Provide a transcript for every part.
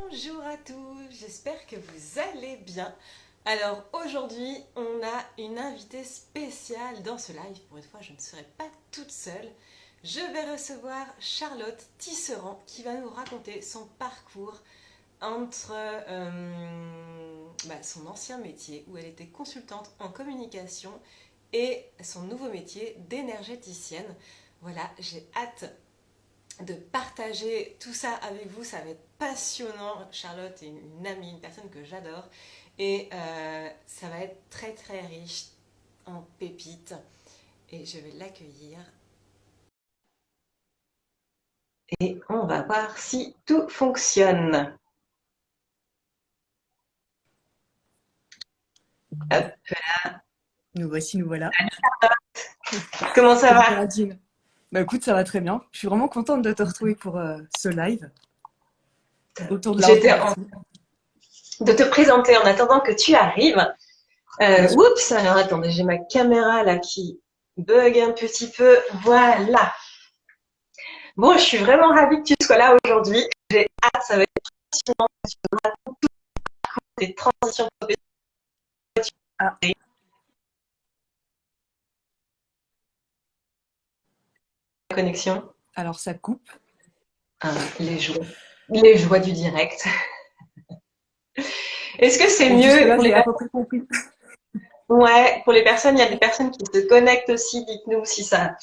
Bonjour à tous, j'espère que vous allez bien. Alors aujourd'hui, on a une invitée spéciale dans ce live. Pour une fois, je ne serai pas toute seule. Je vais recevoir Charlotte Tisserand qui va nous raconter son parcours entre son ancien métier où elle était consultante en communication et son nouveau métier d'énergéticienne. Voilà, j'ai hâte de partager tout ça avec vous. Ça va être passionnant. Charlotte est une amie, une personne que j'adore. Et ça va être très très riche en pépites. Et je vais l'accueillir. Et on va voir si tout fonctionne. Hop. Nous voici, nous voilà. Comment ça Salut va? Géraldine. Bah écoute, ça va très bien. Je suis vraiment contente de te retrouver pour ce live autour de la J'étais en... reconversion. de te présenter en attendant que tu arrives. Bien sûr. Oups, alors attendez, j'ai ma caméra là qui bug un petit peu. Voilà. Bon, je suis vraiment ravie que tu sois là aujourd'hui. J'ai hâte, ça va être passionnant. Des transitions Ah, professionnelles, connexion, alors ça coupe. hein, les joies du direct. Est-ce que c'est Et mieux jusque-là, pour les j'ai à personnes? peu près compris. Ouais, pour les personnes, il y a des personnes qui se connectent aussi. Dites-nous si ça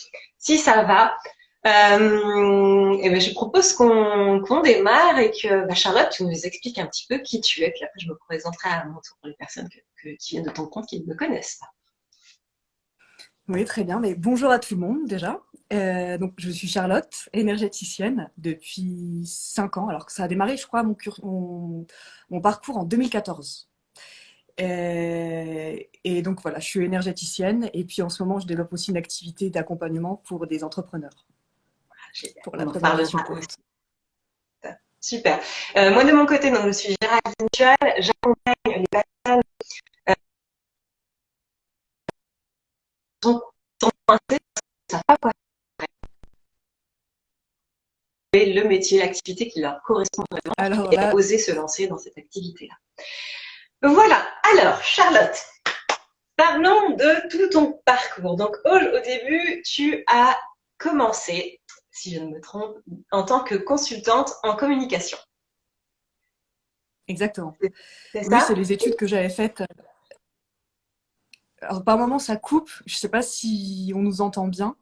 va. Et ben, je propose qu'on démarre et que Charlotte, tu nous expliques un petit peu qui tu es. Puis après, je me présenterai à mon tour pour les personnes qui viennent de ton compte qui ne me connaissent pas. Oui, très bien. Mais bonjour à tout le monde déjà. Donc, je suis Charlotte, énergéticienne depuis 5 ans. Alors que ça a démarré, je crois, mon parcours en 2014. Et donc voilà, je suis énergéticienne et puis en ce moment, je développe aussi une activité d'accompagnement pour des entrepreneurs, Génial. pour la On en parlera préservation de aussi. courte. Super. Moi, de mon côté, donc, je suis Géraldine Tual. J'accompagne les personnes qui sont coincées, qui ne savent pas quoi faire, le métier, l'activité qui leur correspond vraiment Alors et là, oser se lancer dans cette activité-là. Voilà. Alors, Charlotte, parlons de tout ton parcours. Donc, au début, tu as commencé, si je ne me trompe, en tant que consultante en communication. exactement. C'est Oui, c'est ça? les études que j'avais faites. Alors, par moments, ça coupe. Je ne sais pas si on nous entend bien.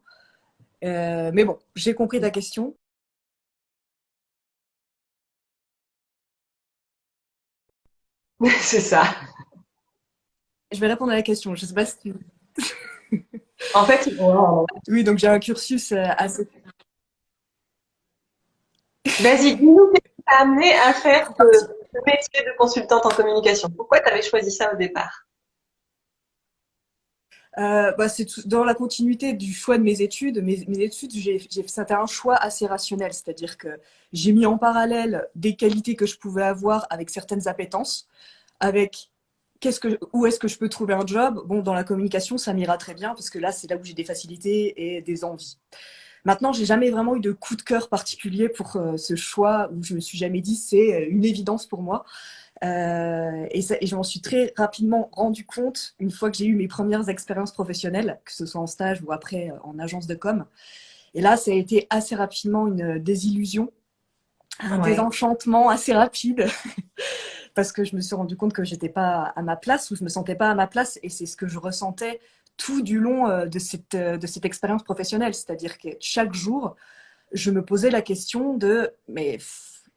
Mais bon, j'ai compris ta question. C'est ça. Je vais répondre à la question. Je sais pas si tu... En fait, wow. Oui, donc j'ai un cursus assez... Vas-y, dis-nous qu'est-ce qui t'a amené à faire ce métier de consultante en communication. Pourquoi tu avais choisi ça au départ? C'est dans la continuité du choix de mes études. Mes études, c'était un choix assez rationnel. C'est-à-dire que j'ai mis en parallèle des qualités que je pouvais avoir avec certaines appétences, avec où est-ce que je peux trouver un job. Bon, dans la communication, ça m'ira très bien parce que là, c'est là où j'ai des facilités et des envies. Maintenant, j'ai jamais vraiment eu de coup de cœur particulier pour ce choix où je me suis jamais dit c'est une évidence pour moi. Et je m'en suis très rapidement rendu compte une fois que j'ai eu mes premières expériences professionnelles, que ce soit en stage ou après en agence de com. Et là, ça a été assez rapidement une désillusion, un Ouais. désenchantement assez rapide parce que je me suis rendu compte que j'étais pas à ma place ou je me sentais pas à ma place et c'est ce que je ressentais tout du long de cette expérience professionnelle. C'est-à-dire que chaque jour, je me posais la question de mais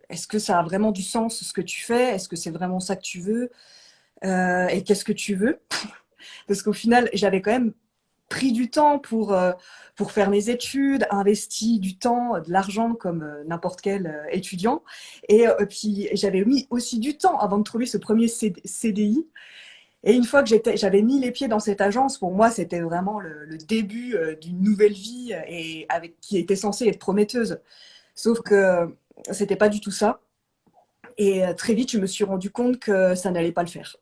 est-ce que ça a vraiment du sens ce que tu fais? Est-ce que c'est vraiment ça que tu veux? Et qu'est-ce que tu veux? Parce qu'au final, j'avais quand même pris du temps pour faire mes études, investi du temps, de l'argent comme n'importe quel étudiant. Et puis, j'avais mis aussi du temps avant de trouver ce premier CDI. Et une fois que j'avais mis les pieds dans cette agence, pour moi, c'était vraiment le début d'une nouvelle vie et qui était censée être prometteuse. Sauf que c'était pas du tout ça. Et très vite, je me suis rendu compte que ça n'allait pas le faire.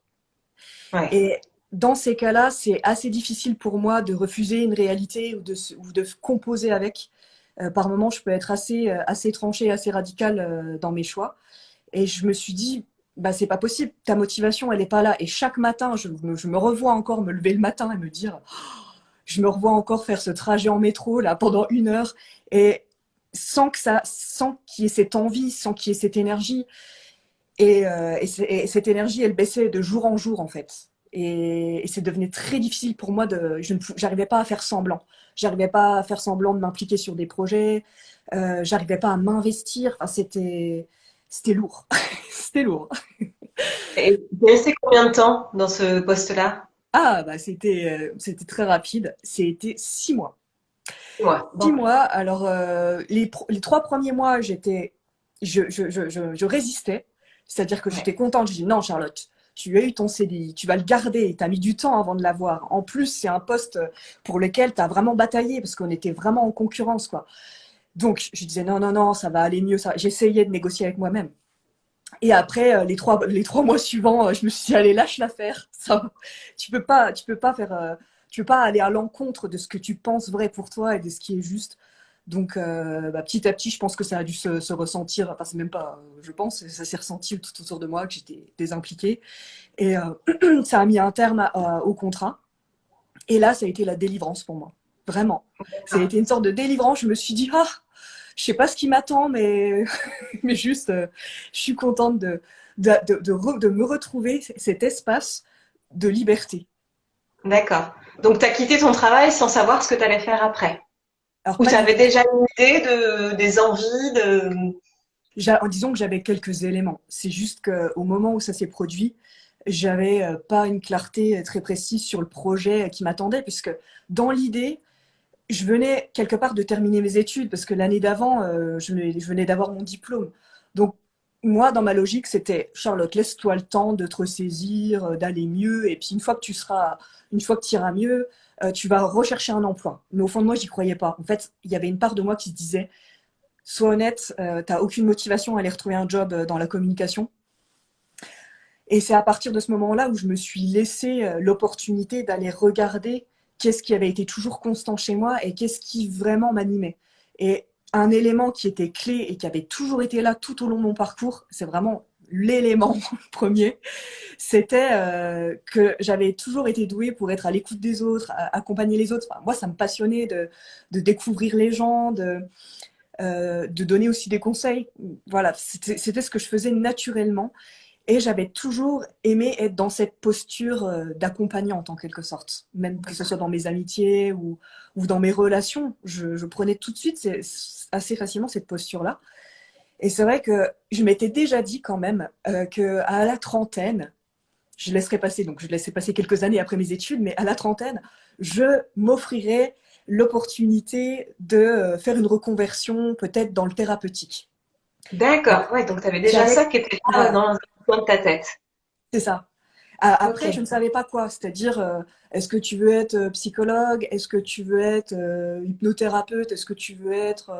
Ouais. Et dans ces cas-là, c'est assez difficile pour moi de refuser une réalité ou de composer avec. Par moments, je peux être assez tranchée, assez radicale dans mes choix. Et je me suis dit, bah, c'est pas possible, ta motivation, elle est pas là. Et chaque matin, je me revois encore me lever le matin et me dire, je me revois encore faire ce trajet en métro là pendant 1 heure et sans qu'il y ait cette envie, sans qu'il y ait cette énergie. Et cette énergie, elle baissait de jour en jour en fait. Et c'est devenu très difficile pour moi j'arrivais pas à faire semblant. J'arrivais pas à faire semblant de m'impliquer sur des projets. J'arrivais pas à m'investir. Enfin, c'était lourd. C'était lourd. Et tu es resté combien de temps dans ce poste-là? Ah, bah, c'était très rapide. C'était 6 mois. Ouais, Six bon. mois. Alors, les 3 premiers mois, je résistais. C'est-à-dire que Ouais. j'étais contente. Je dis non, Charlotte, tu as eu ton CDI, tu vas le garder. Tu as mis du temps avant de l'avoir. En plus, c'est un poste pour lequel tu as vraiment bataillé parce qu'on était vraiment en concurrence, quoi. Donc, je disais non, non, non, ça va aller mieux. Ça. J'essayais de négocier avec moi-même. Et après, les trois mois suivants, je me suis dit, allez, lâche l'affaire. Ça, tu peux pas aller à l'encontre de ce que tu penses vrai pour toi et de ce qui est juste. Donc, bah, petit à petit, je pense que ça a dû se ressentir. Enfin, c'est même pas, je pense, ça s'est ressenti tout autour de moi que j'étais désimpliquée. Et ça a mis un terme au contrat. Et là, ça a été la délivrance pour moi. Vraiment. Ça a Ah. été une sorte de délivrance. Je me suis dit, ah, je sais pas ce qui m'attend, mais, mais juste, je suis contente de me retrouver cet espace de liberté. D'accord. Donc, tu as quitté ton travail sans savoir ce que tu allais faire après. Alors, Ou pas tu du avais tout. déjà une idée des envies de... Disons que j'avais quelques éléments. C'est juste qu'au moment où ça s'est produit, j'avais pas une clarté très précise sur le projet qui m'attendait, puisque dans l'idée, je venais quelque part de terminer mes études, parce que l'année d'avant, je venais d'avoir mon diplôme. Donc, moi, dans ma logique, c'était Charlotte, laisse-toi le temps de te ressaisir, d'aller mieux, et puis une fois que tu iras mieux, tu vas rechercher un emploi. Mais au fond de moi, j'y croyais pas. En fait, il y avait une part de moi qui se disait, sois honnête, t'as aucune motivation à aller retrouver un job dans la communication. Et c'est à partir de ce moment-là où je me suis laissé l'opportunité d'aller regarder qu'est-ce qui avait été toujours constant chez moi et qu'est-ce qui vraiment m'animait. Et un élément qui était clé et qui avait toujours été là tout au long de mon parcours, c'est vraiment l'élément premier, c'était que j'avais toujours été douée pour être à l'écoute des autres, accompagner les autres. Enfin, moi, ça me passionnait de découvrir les gens, de donner aussi des conseils. Voilà, c'était ce que je faisais naturellement. Et j'avais toujours aimé être dans cette posture d'accompagnante en quelque sorte, même que ce soit dans mes amitiés ou dans mes relations. Je prenais tout de suite assez facilement cette posture-là. Et c'est vrai que je m'étais déjà dit quand même qu'à la trentaine, je laisserai passer quelques années après mes études, mais à la trentaine, je m'offrirais l'opportunité de faire une reconversion peut-être dans le thérapeutique. D'accord. Alors, Ouais, donc tu avais déjà j'avais, ça qui était là voilà, dans le coin de ta tête. c'est ça. Ok. Après, je ne savais pas quoi, c'est-à-dire, est-ce que tu veux être psychologue? Est-ce que tu veux être hypnothérapeute? Est-ce que tu veux être...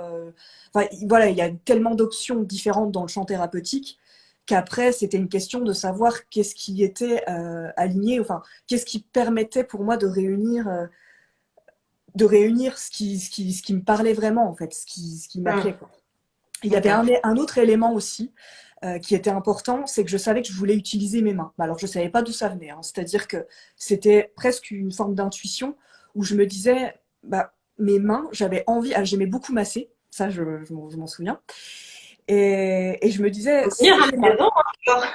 Enfin, voilà, il y a tellement d'options différentes dans le champ thérapeutique qu'après, c'était une question de savoir qu'est-ce qui était aligné, enfin, qu'est-ce qui permettait pour moi de réunir ce qui me parlait vraiment, en fait, ce qui Hmm. m'appelait, quoi. Il y avait D'accord. un autre élément aussi qui était important, c'est que je savais que je voulais utiliser mes mains. Alors, je ne savais pas d'où ça venait, hein. C'est-à-dire que c'était presque une forme d'intuition où je me disais, bah, mes mains, j'avais envie, j'aimais beaucoup masser, ça je m'en souviens, et je me disais, Faut venir si à j'ai la ma... maison encore.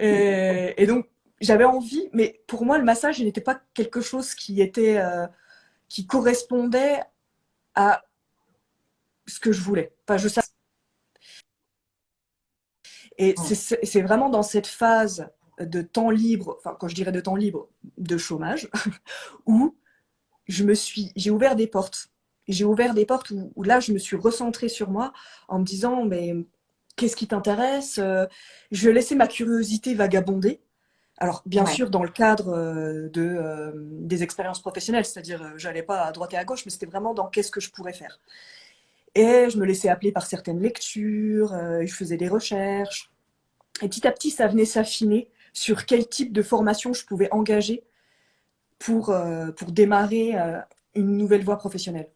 Et donc, j'avais envie, mais pour moi, le massage, il n'était pas quelque chose qui correspondait à ce que je voulais. Enfin, je savais. Et Hmm. c'est vraiment dans cette phase de temps libre, enfin quand je dirais de temps libre, de chômage, où j'ai ouvert des portes. J'ai ouvert des portes où là, je me suis recentrée sur moi en me disant, mais qu'est-ce qui t'intéresse? Je laissais ma curiosité vagabonder. Alors, bien Ouais. sûr, dans le cadre des expériences professionnelles, c'est-à-dire, j'allais pas à droite et à gauche, mais c'était vraiment dans qu'est-ce que je pourrais faire. Et je me laissais appeler par certaines lectures, je faisais des recherches, et petit à petit, ça venait s'affiner sur quel type de formation je pouvais engager pour démarrer une nouvelle voie professionnelle.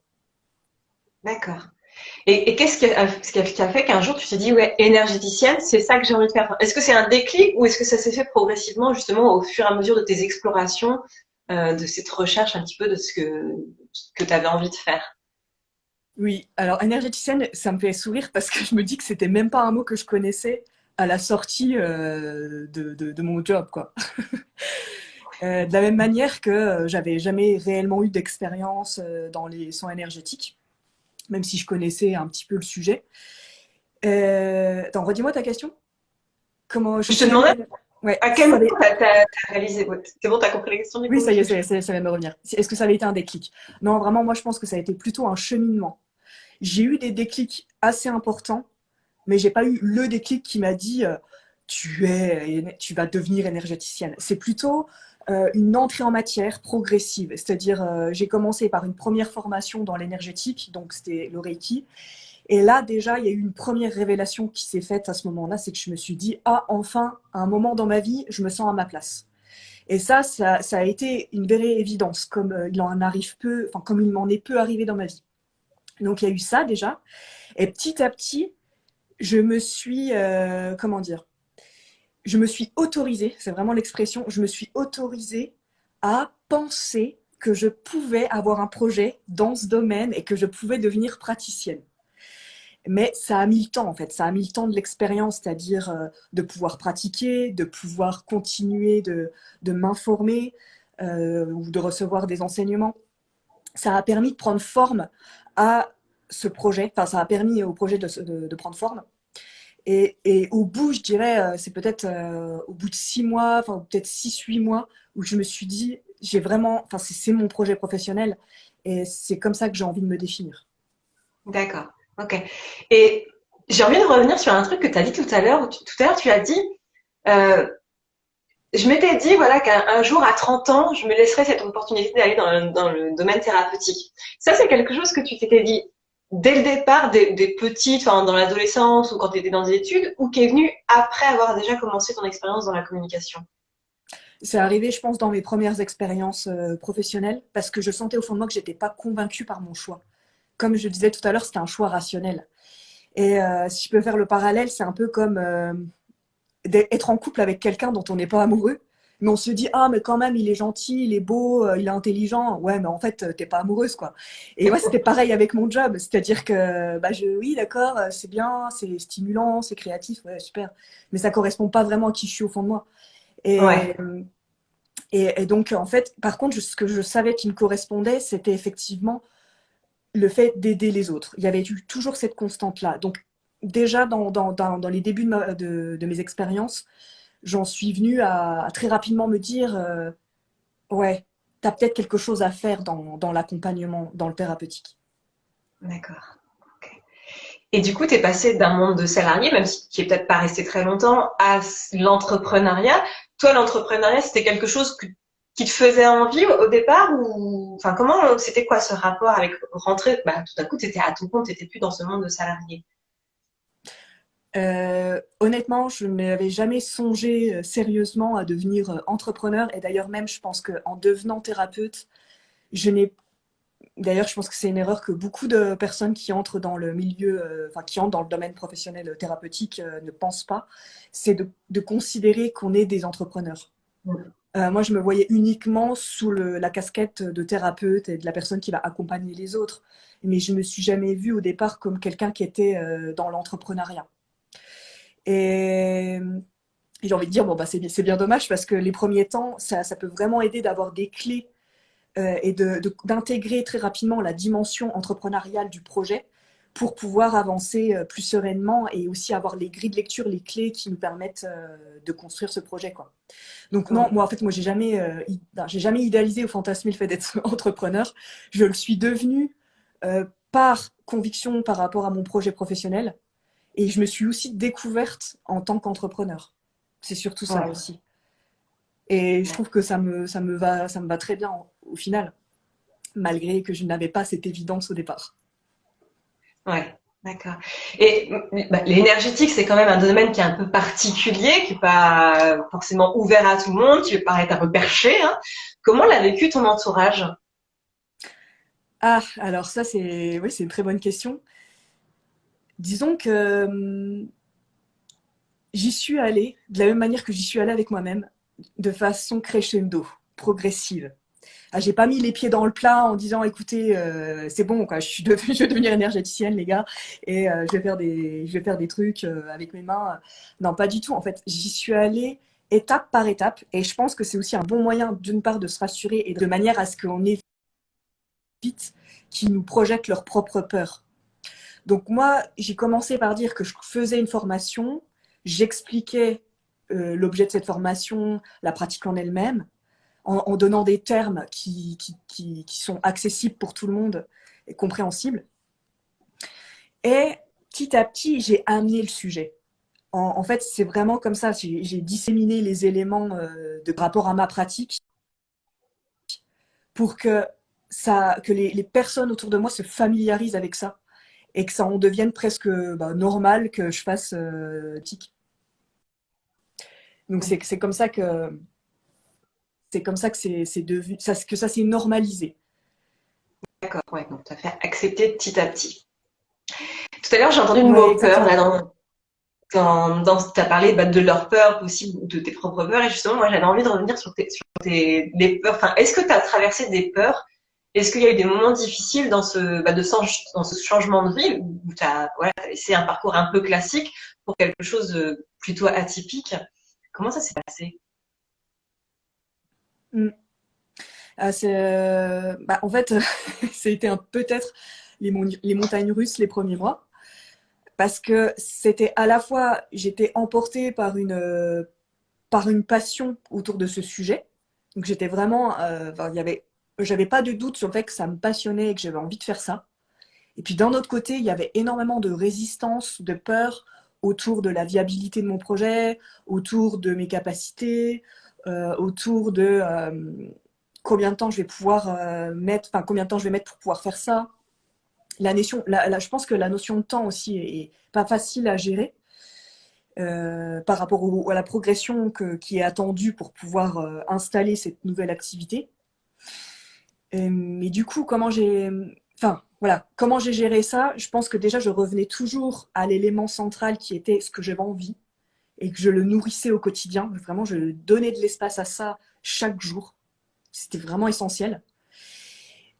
D'accord. Et qu'est-ce qui a fait qu'un jour tu t'es dit, ouais, énergéticienne, c'est ça que j'ai envie de faire? Est-ce que c'est un déclic ou est-ce que ça s'est fait progressivement, justement, au fur et à mesure de tes explorations, de cette recherche un petit peu de ce que tu avais envie de faire? Oui, alors énergéticienne, ça me fait sourire parce que je me dis que c'était même pas un mot que je connaissais à la sortie de mon job, quoi. De la même manière que j'avais jamais réellement eu d'expérience dans les soins énergétiques, même si je connaissais un petit peu le sujet. Attends, redis-moi ta question. Comment je Je te suis venue demandais Ouais, à si quel ça moment avait... t'as réalisé. Ouais, c'est bon, t'as compris la question du Oui, coup? ça y est, ça vient de me revenir. Est-ce que ça avait été un déclic? Non, vraiment, moi, je pense que ça a été plutôt un cheminement. J'ai eu des déclics assez importants, mais j'ai pas eu le déclic qui m'a dit tu vas devenir énergéticienne. C'est plutôt une entrée en matière progressive. C'est-à-dire, j'ai commencé par une première formation dans l'énergétique, donc c'était le Reiki. Et là, déjà, il y a eu une première révélation qui s'est faite à ce moment-là, c'est que je me suis dit, ah, enfin, à un moment dans ma vie, je me sens à ma place. Et ça a été une vraie évidence, comme il en arrive peu, enfin, comme il m'en est peu arrivé dans ma vie. Donc, il y a eu ça déjà. Et petit à petit, je me suis, comment dire, je me suis autorisée, c'est vraiment l'expression, je me suis autorisée à penser que je pouvais avoir un projet dans ce domaine et que je pouvais devenir praticienne. Mais ça a mis le temps, en fait. Ça a mis le temps de l'expérience, c'est-à-dire de pouvoir pratiquer, de pouvoir continuer de m'informer ou de recevoir des enseignements. Ça a permis de prendre forme à ce projet, enfin, ça a permis au projet de prendre forme. Et au bout, je dirais, c'est peut-être au bout de 6 mois, enfin peut-être 6, 8 mois, où je me suis dit, j'ai vraiment, enfin c'est mon projet professionnel et c'est comme ça que j'ai envie de me définir. D'accord. Ok. Et j'ai envie de revenir sur un truc que tu as dit tout à l'heure. Tout à l'heure, tu as dit, euh, je m'étais dit, voilà, qu'un jour, à 30 ans, je me laisserais cette opportunité d'aller dans le domaine thérapeutique. Ça, c'est quelque chose que tu t'étais dit dès le départ, des petites, enfin, dans l'adolescence ou quand tu étais dans des études, ou qui est venu après avoir déjà commencé ton expérience dans la communication? C'est arrivé, je pense, dans mes premières expériences professionnelles, parce que je sentais au fond de moi que j'étais pas convaincue par mon choix. Comme je disais tout à l'heure, c'était un choix rationnel. Et si je peux faire le parallèle, c'est un peu comme d'être en couple avec quelqu'un dont on n'est pas amoureux, mais on se dit ah mais quand même il est gentil, il est beau, il est intelligent. Ouais, mais en fait t'es pas amoureuse quoi. Et ouais, c'était pareil avec mon job, c'est-à-dire que bah oui d'accord, c'est bien, c'est stimulant, c'est créatif, ouais super, mais ça correspond pas vraiment à qui je suis au fond de moi. Ouais. Et et donc, en fait, par contre, ce que je savais qui me correspondait, c'était effectivement le fait d'aider les autres. Il y avait eu toujours cette constante-là. Donc, déjà, dans les débuts de mes expériences, j'en suis venue à très rapidement me dire ouais, tu as peut-être quelque chose à faire dans l'accompagnement, dans le thérapeutique. D'accord. Ok. Et du coup, tu es passé d'un monde de salarié, même si qui est peut-être pas resté très longtemps, à l'entrepreneuriat. Toi, l'entrepreneuriat, c'était quelque chose qui te faisait envie au départ ou enfin comment c'était quoi ce rapport avec rentrer bah, tout à coup tu étais à ton compte, tu n'étais plus dans ce monde de salarié. Honnêtement, je n'avais jamais songé sérieusement à devenir entrepreneur. Et d'ailleurs, même, je pense qu'en devenant thérapeute, je n'ai D'ailleurs, je pense que c'est une erreur que beaucoup de personnes qui entrent dans le milieu, enfin qui entrent dans le domaine professionnel thérapeutique ne pensent pas, c'est de considérer qu'on est des entrepreneurs. Moi, je me voyais uniquement sous la casquette de thérapeute et de la personne qui va accompagner les autres, mais je me suis jamais vue au départ comme quelqu'un qui était dans l'entrepreneuriat. Et j'ai envie de dire, bon, bah, c'est bien dommage parce que les premiers temps, ça peut vraiment aider d'avoir des clés et d'intégrer très rapidement la dimension entrepreneuriale du projet pour pouvoir avancer plus sereinement et aussi avoir les grilles de lecture, les clés qui nous permettent de construire ce projet, quoi. Donc non, Ouais. moi en fait, moi j'ai jamais idéalisé ou fantasmé le fait d'être entrepreneur. Je le suis devenu par conviction par rapport à mon projet professionnel et je me suis aussi découverte en tant qu'entrepreneur. C'est surtout ça Ouais. aussi. Et je trouve que ça me va très bien au final, malgré que je n'avais pas cette évidence au départ. Ouais. D'accord. Et bah, l'énergétique, c'est quand même un domaine qui est un peu particulier, qui est pas forcément ouvert à tout le monde, qui peut paraître un peu perché, hein. Comment l'a vécu ton entourage? Ah, alors ça, c'est oui, c'est une très bonne question. Disons que j'y suis allée de la même manière que j'y suis allée avec moi-même, de façon crescendo, progressive. Ah, j'ai pas mis les pieds dans le plat en disant écoutez, c'est bon, quoi, je vais devenir énergéticienne, les gars, et je vais faire des trucs avec mes mains. Non, pas du tout. En fait, j'y suis allée étape par étape, et je pense que c'est aussi un bon moyen, d'une part, de se rassurer et de manière à ce qu'on évite qu'ils nous projettent leur propre peur. Donc moi, j'ai commencé par dire que je faisais une formation, j'expliquais l'objet de cette formation, la pratique en elle-même, en donnant des termes qui sont accessibles pour tout le monde et compréhensibles. Et petit à petit, j'ai amené le sujet. En fait, c'est vraiment comme ça, j'ai disséminé les éléments de rapport à ma pratique pour que les personnes autour de moi se familiarisent avec ça et que ça en devienne presque normal que je fasse tic. Donc c'est comme ça que c'est devenu que ça s'est normalisé. D'accord, ouais, donc tu as fait accepter petit à petit. Tout à l'heure, j'ai entendu le Ouais, mot peur, là, exactement. tu as parlé de leur peur aussi, de tes propres peurs, et justement, moi, j'avais envie de revenir sur les peurs. Enfin, est-ce que tu as traversé des peurs? Est-ce qu'il y a eu des moments difficiles dans ce changement de vie où tu as, voilà, t'as laissé un parcours un peu classique pour quelque chose de plutôt atypique? Comment ça s'est passé? Mm. En fait, c'était peut-être les montagnes russes les premiers mois, parce que c'était à la fois, j'étais emportée par une passion autour de ce sujet. Donc j'étais vraiment, j'avais pas de doute sur le fait que ça me passionnait et que j'avais envie de faire ça. Et puis d'un autre côté, il y avait énormément de résistance, de peur autour de la viabilité de mon projet, autour de mes capacités, autour de combien de temps je vais pouvoir combien de temps je vais mettre pour pouvoir faire ça. Je pense que la notion de temps aussi est pas facile à gérer par rapport à la progression qui est attendue pour pouvoir installer cette nouvelle activité. Mais du coup, comment j'ai géré ça? Je pense que déjà, je revenais toujours à l'élément central qui était ce que j'avais envie et que je le nourrissais au quotidien. Vraiment, je donnais de l'espace à ça chaque jour. C'était vraiment essentiel.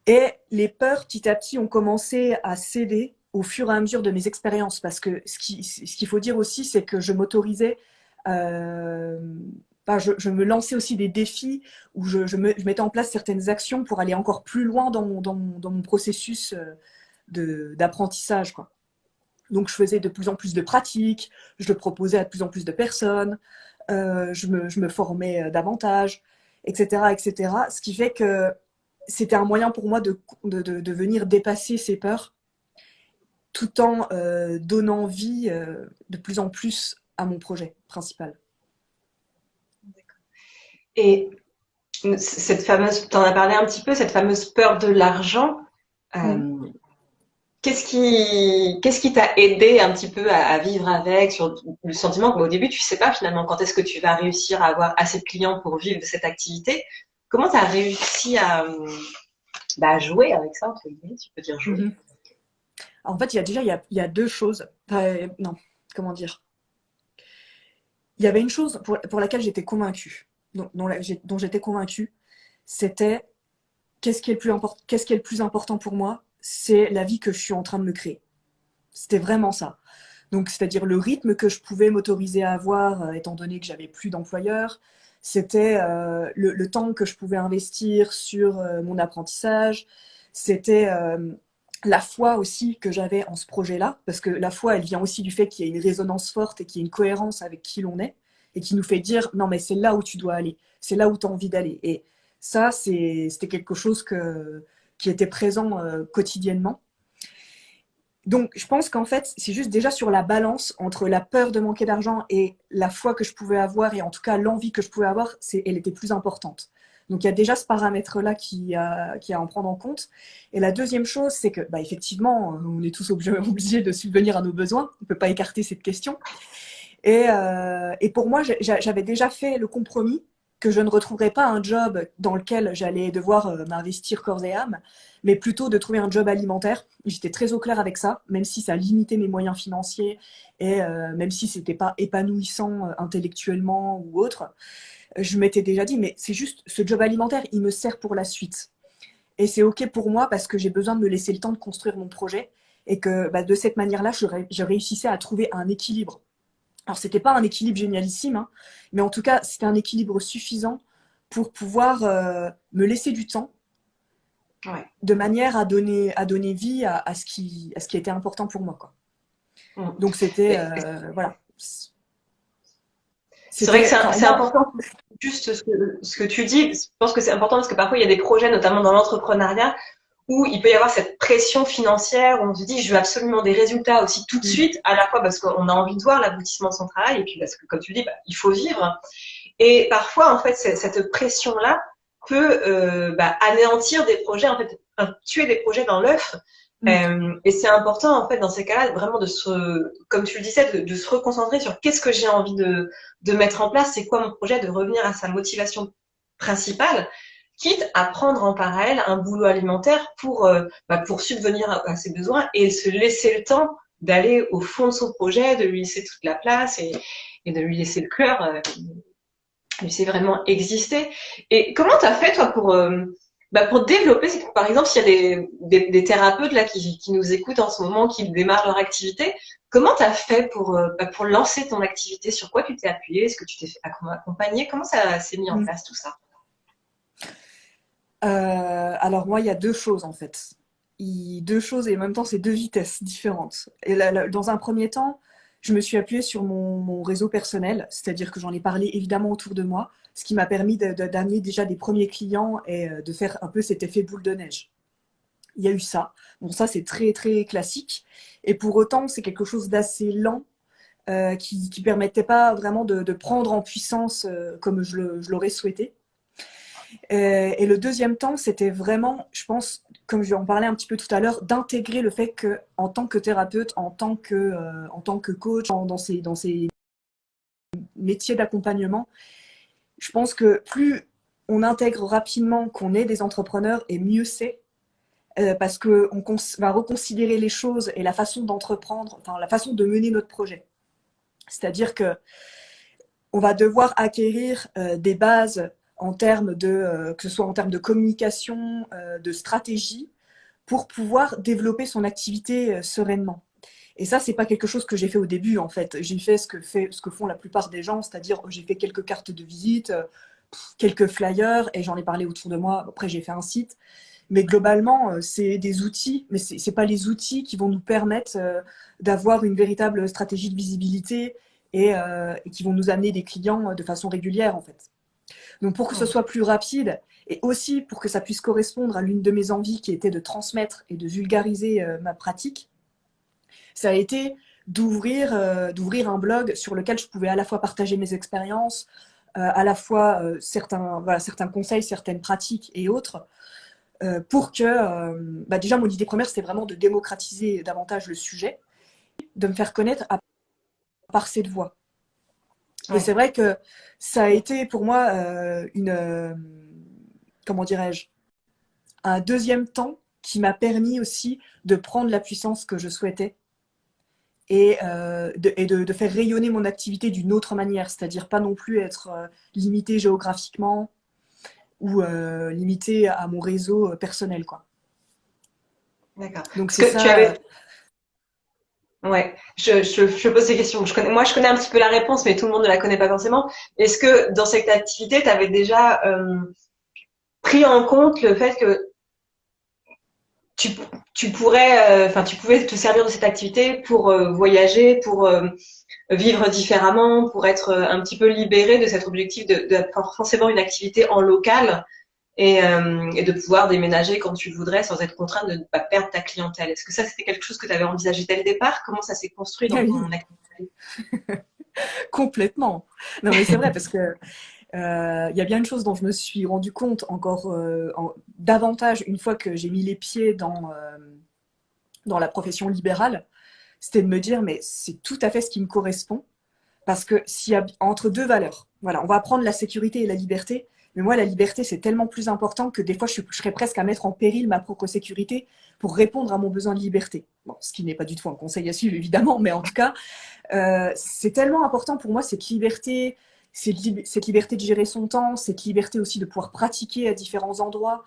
Et les peurs, petit à petit, ont commencé à céder au fur et à mesure de mes expériences. Parce que ce qu'il faut dire aussi, c'est que je m'autorisais, euh, je me lançais aussi des défis où je mettais en place certaines actions pour aller encore plus loin dans mon processus d'apprentissage, quoi. Donc, je faisais de plus en plus de pratiques, je le proposais à de plus en plus de personnes, je me formais davantage, etc., etc. Ce qui fait que c'était un moyen pour moi de venir dépasser ces peurs tout en donnant vie de plus en plus à mon projet principal. Et cette fameuse, tu en as parlé un petit peu, cette fameuse peur de l'argent, Mm. euh, qu'est-ce qui t'a aidé un petit peu à vivre avec, sur le sentiment qu'au début, tu sais pas finalement quand est-ce que tu vas réussir à avoir assez de clients pour vivre de cette activité? Comment tu as réussi jouer avec ça, entre guillemets, tu peux dire jouer? Mhm. En fait, il y a deux choses. Non, comment dire? Il y avait une chose pour laquelle j'étais convaincue, dont j'étais convaincue, c'était qu'est-ce qui est le plus important pour moi? C'est la vie que je suis en train de me créer. C'était vraiment ça. Donc, c'est-à-dire le rythme que je pouvais m'autoriser à avoir, étant donné que j'avais plus d'employeur. C'était le temps que je pouvais investir sur mon apprentissage. C'était la foi aussi que j'avais en ce projet-là, parce que la foi, elle vient aussi du fait qu'il y a une résonance forte et qu'il y a une cohérence avec qui l'on est, et qui nous fait dire, non, mais c'est là où tu dois aller, c'est là où tu as envie d'aller. Et ça, c'était quelque chose qui était présent quotidiennement. Donc, je pense qu'en fait, c'est juste déjà sur la balance entre la peur de manquer d'argent et la foi que je pouvais avoir, et en tout cas l'envie que je pouvais avoir, elle était plus importante. Donc, il y a déjà ce paramètre-là qui a à en prendre en compte. Et la deuxième chose, c'est que, effectivement, on est tous obligés de subvenir à nos besoins. On ne peut pas écarter cette question. Et pour moi, j'avais déjà fait le compromis que je ne retrouverais pas un job dans lequel j'allais devoir m'investir corps et âme, mais plutôt de trouver un job alimentaire. J'étais très au clair avec ça, même si ça limitait mes moyens financiers et même si c'était pas épanouissant intellectuellement ou autre. Je m'étais déjà dit, mais c'est juste, ce job alimentaire, il me sert pour la suite. Et c'est OK pour moi parce que j'ai besoin de me laisser le temps de construire mon projet et que bah, de cette manière-là, je réussissais à trouver un équilibre. Alors, c'était pas un équilibre génialissime, hein, mais en tout cas, c'était un équilibre suffisant pour pouvoir me laisser du temps Ouais. de manière à donner vie à ce qui était important pour moi, quoi. Donc, c'était, voilà. C'est vrai que C'était, enfin, c'est moi, important, juste ce que tu dis. Je pense que c'est important parce que parfois il y a des projets, notamment dans l'entrepreneuriat, où il peut y avoir cette pression financière, où on se dit je veux absolument des résultats aussi tout de suite, à la fois parce qu'on a envie de voir l'aboutissement de son travail, et puis parce que, comme tu dis, bah, il faut vivre. Et parfois, en fait, cette pression-là peut bah, anéantir des projets, en fait, tuer des projets dans l'œuf. Et c'est important, en fait, dans ces cas-là, vraiment de se, comme tu le disais, de se reconcentrer sur qu'est-ce que j'ai envie de mettre en place, c'est quoi mon projet, de revenir à sa motivation principale, quitte à prendre en parallèle un boulot alimentaire bah, pour subvenir à ses besoins et se laisser le temps d'aller au fond de son projet, de lui laisser toute la place et de lui laisser le cœur, lui laisser vraiment exister. Et comment t'as fait, toi, bah, pour développer, par exemple, s'il y a des thérapeutes là qui nous écoutent en ce moment, qui démarrent leur activité, comment tu as fait bah, pour lancer ton activité? Sur quoi tu t'es appuyé? Est-ce que tu t'es fait accompagner? Comment ça s'est mis en mm. place tout ça? Alors moi, il y a deux choses en fait. Deux choses et en même temps, c'est deux vitesses différentes. Et dans un premier temps, je me suis appuyée sur mon réseau personnel, c'est-à-dire que j'en ai parlé évidemment autour de moi, ce qui m'a permis d'amener déjà des premiers clients et de faire un peu cet effet boule de neige. Il y a eu ça. Bon, ça, c'est très, très classique. Et pour autant, c'est quelque chose d'assez lent qui ne permettait pas vraiment de prendre en puissance comme je l'aurais souhaité. Et le deuxième temps, c'était vraiment, je pense, comme je vais en parler un petit peu tout à l'heure, d'intégrer le fait que, en tant que thérapeute, en tant que coach, dans ces métiers d'accompagnement, je pense que plus on intègre rapidement qu'on est des entrepreneurs, et mieux c'est, parce qu'on va reconsidérer les choses et la façon d'entreprendre, enfin la façon de mener notre projet. C'est-à-dire que on va devoir acquérir des bases en termes que ce soit en termes de communication, de stratégie, pour pouvoir développer son activité sereinement. Et ça, c'est pas quelque chose que j'ai fait au début, en fait. J'ai fait ce que font la plupart des gens, c'est-à-dire j'ai fait quelques cartes de visite, quelques flyers, et j'en ai parlé autour de moi. Après, j'ai fait un site. Mais globalement, c'est des outils, mais c'est pas les outils qui vont nous permettre d'avoir une véritable stratégie de visibilité et qui vont nous amener des clients de façon régulière, en fait. Donc pour que ce soit plus rapide et aussi pour que ça puisse correspondre à l'une de mes envies qui était de transmettre et de vulgariser ma pratique, ça a été d'ouvrir un blog sur lequel je pouvais à la fois partager mes expériences, à la fois certains conseils, certaines pratiques et autres, pour que, bah déjà mon idée première c'était vraiment de démocratiser davantage le sujet, de me faire connaître par cette voix. Et c'est vrai que ça a été pour moi comment dirais-je, un deuxième temps qui m'a permis aussi de prendre la puissance que je souhaitais et de faire rayonner mon activité d'une autre manière, c'est-à-dire pas non plus être limité géographiquement ou limité à mon réseau personnel, quoi. D'accord. Donc Parce c'est que tu ça. avais, ouais, je pose ces questions. Moi, je connais un petit peu la réponse, mais tout le monde ne la connaît pas forcément. Est-ce que dans cette activité, tu avais déjà pris en compte le fait que tu, tu pourrais, enfin, tu pouvais te servir de cette activité pour voyager, pour vivre différemment, pour être un petit peu libéré de cet objectif de forcément une activité en local et de pouvoir déménager quand tu le voudrais sans être contraint de ne pas perdre ta clientèle. Est-ce que ça, c'était quelque chose que tu avais envisagé dès le départ? Comment ça s'est construit Ah dans ton oui, activité? complètement. Non mais c'est vrai parce que il y a bien une chose dont je me suis rendu compte encore davantage une fois que j'ai mis les pieds dans la profession libérale, c'était de me dire mais c'est tout à fait ce qui me correspond. Parce que s'il y a entre deux valeurs, voilà, on va prendre la sécurité et la liberté, mais moi, la liberté, c'est tellement plus important que des fois, je serais presque à mettre en péril ma propre sécurité pour répondre à mon besoin de liberté. Bon, ce qui n'est pas du tout un conseil à suivre, évidemment, mais en tout cas, c'est tellement important pour moi, cette liberté, cette liberté de gérer son temps, cette liberté aussi de pouvoir pratiquer à différents endroits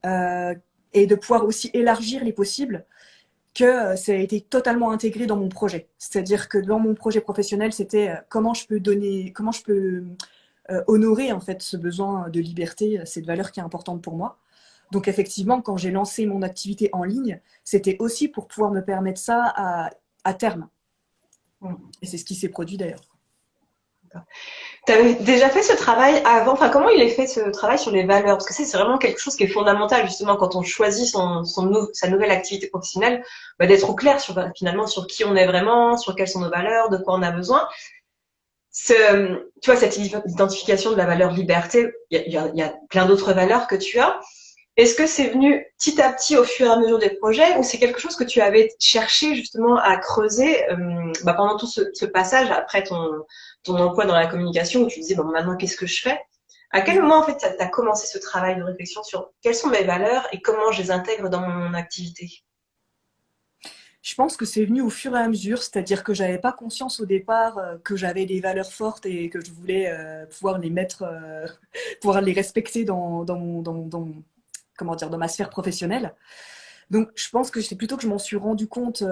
euh, et de pouvoir aussi élargir les possibles, que ça a été totalement intégré dans mon projet. C'est-à-dire que dans mon projet professionnel, c'était comment je peux donner, comment je peux honorer en fait ce besoin de liberté, cette valeur qui est importante pour moi. Donc effectivement, quand j'ai lancé mon activité en ligne, c'était aussi pour pouvoir me permettre ça à terme. Et c'est ce qui s'est produit d'ailleurs. Tu avais déjà fait ce travail avant? Enfin, comment il est fait ce travail sur les valeurs? Parce que c'est vraiment quelque chose qui est fondamental, justement, quand on choisit sa nouvelle activité professionnelle, bah, d'être au clair sur, finalement, sur qui on est vraiment, sur quelles sont nos valeurs, de quoi on a besoin. Tu vois, cette identification de la valeur liberté, il y a plein d'autres valeurs que tu as. Est-ce que c'est venu petit à petit au fur et à mesure des projets ou c'est quelque chose que tu avais cherché justement à creuser bah, pendant tout ce passage après ton emploi dans la communication où tu disais bon maintenant qu'est-ce que je fais? À quel moment en fait tu as commencé ce travail de réflexion sur quelles sont mes valeurs et comment je les intègre dans mon activité? Je pense que c'est venu au fur et à mesure, c'est-à-dire que j'avais pas conscience au départ que j'avais des valeurs fortes et que je voulais pouvoir les mettre, pouvoir les respecter comment dire, dans ma sphère professionnelle. Donc, je pense que c'est plutôt que je m'en suis rendu compte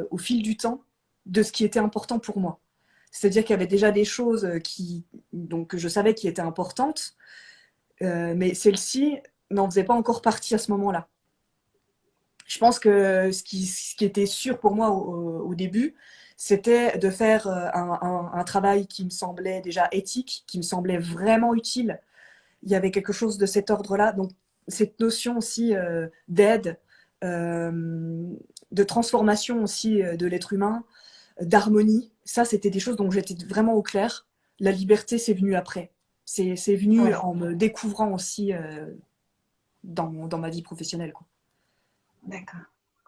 au fil du temps de ce qui était important pour moi. C'est-à-dire qu'il y avait déjà des choses donc, que je savais qui étaient importantes, mais celles-ci n'en faisaient pas encore partie à ce moment-là. Je pense que ce qui était sûr pour moi au début, c'était de faire un travail qui me semblait déjà éthique, qui me semblait vraiment utile. Il y avait quelque chose de cet ordre-là. Donc, cette notion aussi d'aide, euh, de transformation aussi de l'être humain, d'harmonie, ça, c'était des choses dont j'étais vraiment au clair. La liberté, c'est venu après. C'est venu Ouais, en me découvrant aussi dans ma vie professionnelle, quoi. d'accord.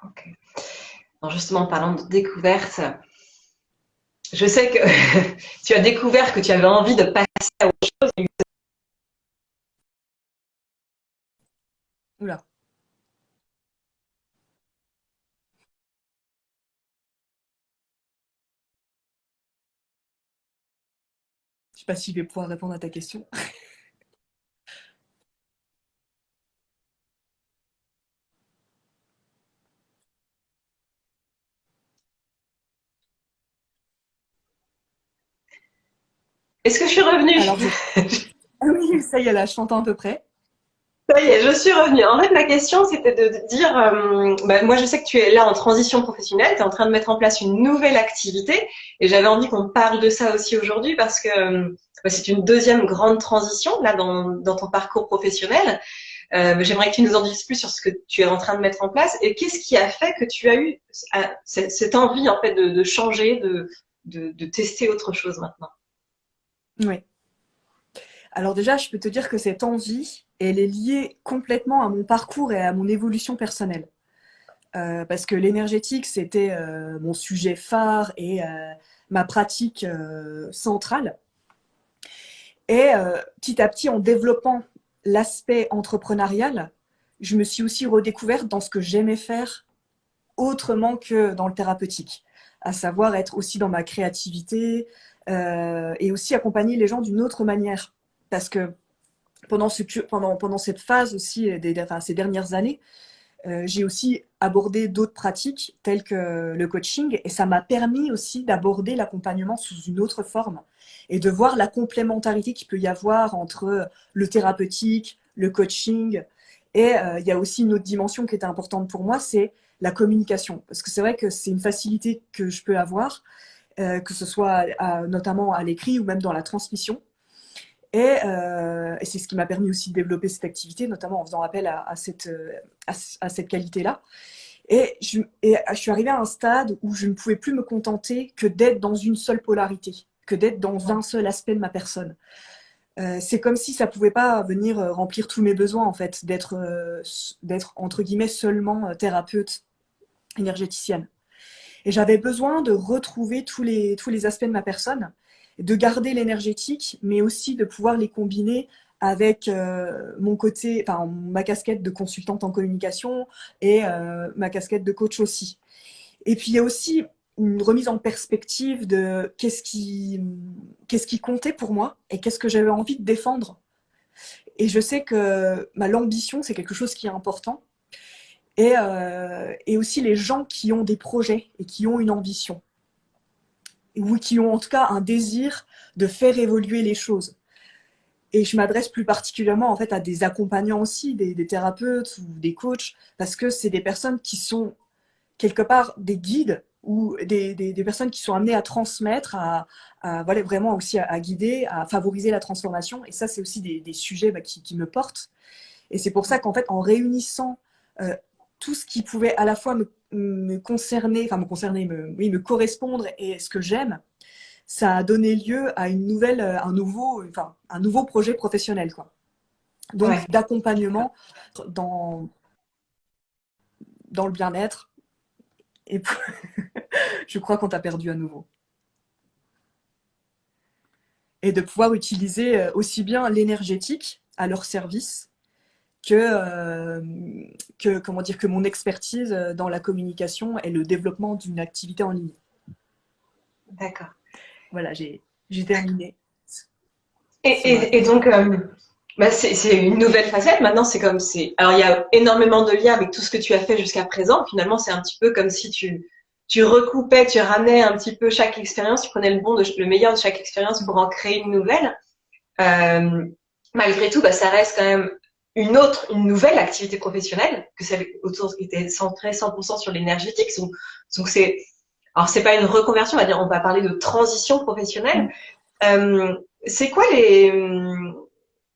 Ok. Alors justement, en parlant de découverte, je sais que tu as découvert que tu avais envie de passer à autre chose. Oula, je sais pas si je vais pouvoir répondre à ta question. Est-ce que je suis revenue? Alors, ah oui, ça y est, là, je t'entends à peu près. Ça y est, je suis revenue. En fait, ma question, c'était de dire, bah, moi, je sais que tu es là en transition professionnelle, tu es en train de mettre en place une nouvelle activité, et j'avais envie qu'on parle de ça aussi aujourd'hui parce que bah, c'est une deuxième grande transition là dans ton parcours professionnel. J'aimerais que tu nous en dises plus sur ce que tu es en train de mettre en place et qu'est-ce qui a fait que tu as eu cette envie en fait de changer, de tester autre chose maintenant. Oui. Alors déjà, je peux te dire que cette envie, elle est liée complètement à mon parcours et à mon évolution personnelle. Parce que l'énergétique, c'était mon sujet phare et ma pratique centrale. Et petit à petit, en développant l'aspect entrepreneurial, je me suis aussi redécouverte dans ce que j'aimais faire autrement que dans le thérapeutique, à savoir être aussi dans ma créativité et aussi accompagner les gens d'une autre manière. Parce que pendant cette phase aussi, enfin, ces dernières années, j'ai aussi abordé d'autres pratiques telles que le coaching et ça m'a permis aussi d'aborder l'accompagnement sous une autre forme et de voir la complémentarité qu'il peut y avoir entre le thérapeutique, le coaching et il y a aussi une autre dimension qui était importante pour moi, c'est la communication. Parce que c'est vrai que c'est une facilité que je peux avoir, que ce soit notamment à l'écrit ou même dans la transmission. Et c'est ce qui m'a permis aussi de développer cette activité, notamment en faisant appel à cette qualité-là. Et je suis arrivée à un stade où je ne pouvais plus me contenter que d'être dans une seule polarité, que d'être dans un seul aspect de ma personne. C'est comme si ça pouvait pas venir remplir tous mes besoins, en fait, d'être entre guillemets seulement thérapeute énergéticienne. Et j'avais besoin de retrouver tous les aspects de ma personne, de garder l'énergétique, mais aussi de pouvoir les combiner avec mon côté, enfin ma casquette de consultante en communication et ma casquette de coach aussi. Et puis il y a aussi une remise en perspective de qu'est-ce qui comptait pour moi et qu'est-ce que j'avais envie de défendre. Et je sais que l'ambition, c'est quelque chose qui est important. Et aussi les gens qui ont des projets et qui ont une ambition, ou qui ont en tout cas un désir de faire évoluer les choses. Et je m'adresse plus particulièrement en fait à des accompagnants aussi, des thérapeutes ou des coachs, parce que c'est des personnes qui sont quelque part des guides ou des personnes qui sont amenées à transmettre, voilà, vraiment aussi à guider, à favoriser la transformation. Et ça, c'est aussi des sujets qui me portent. Et c'est pour ça qu'en fait, en réunissant tout ce qui pouvait à la fois me concerner, enfin oui, me correspondre et ce que j'aime, ça a donné lieu à une nouvelle, un nouveau projet professionnel, quoi. Donc, Ouais. d'accompagnement dans, dans le bien-être. Et je crois qu'on t'a perdu à nouveau. Et de pouvoir utiliser aussi bien l'énergétique à leur service comment dire, que mon expertise dans la communication et le développement d'une activité en ligne. D'accord. Voilà, j'ai terminé. Et donc, bah c'est une nouvelle facette. Maintenant, alors il y a énormément de liens avec tout ce que tu as fait jusqu'à présent. Finalement, c'est un petit peu comme si tu recoupais, tu ramenais un petit peu chaque expérience, tu prenais le meilleur de chaque expérience pour en créer une nouvelle. Euh, Malgré tout, bah, ça reste quand même une nouvelle activité professionnelle, que celle autour qui était centrée 100% sur l'énergétique. Donc alors c'est pas une reconversion, on va parler de transition professionnelle. Euh, c'est quoi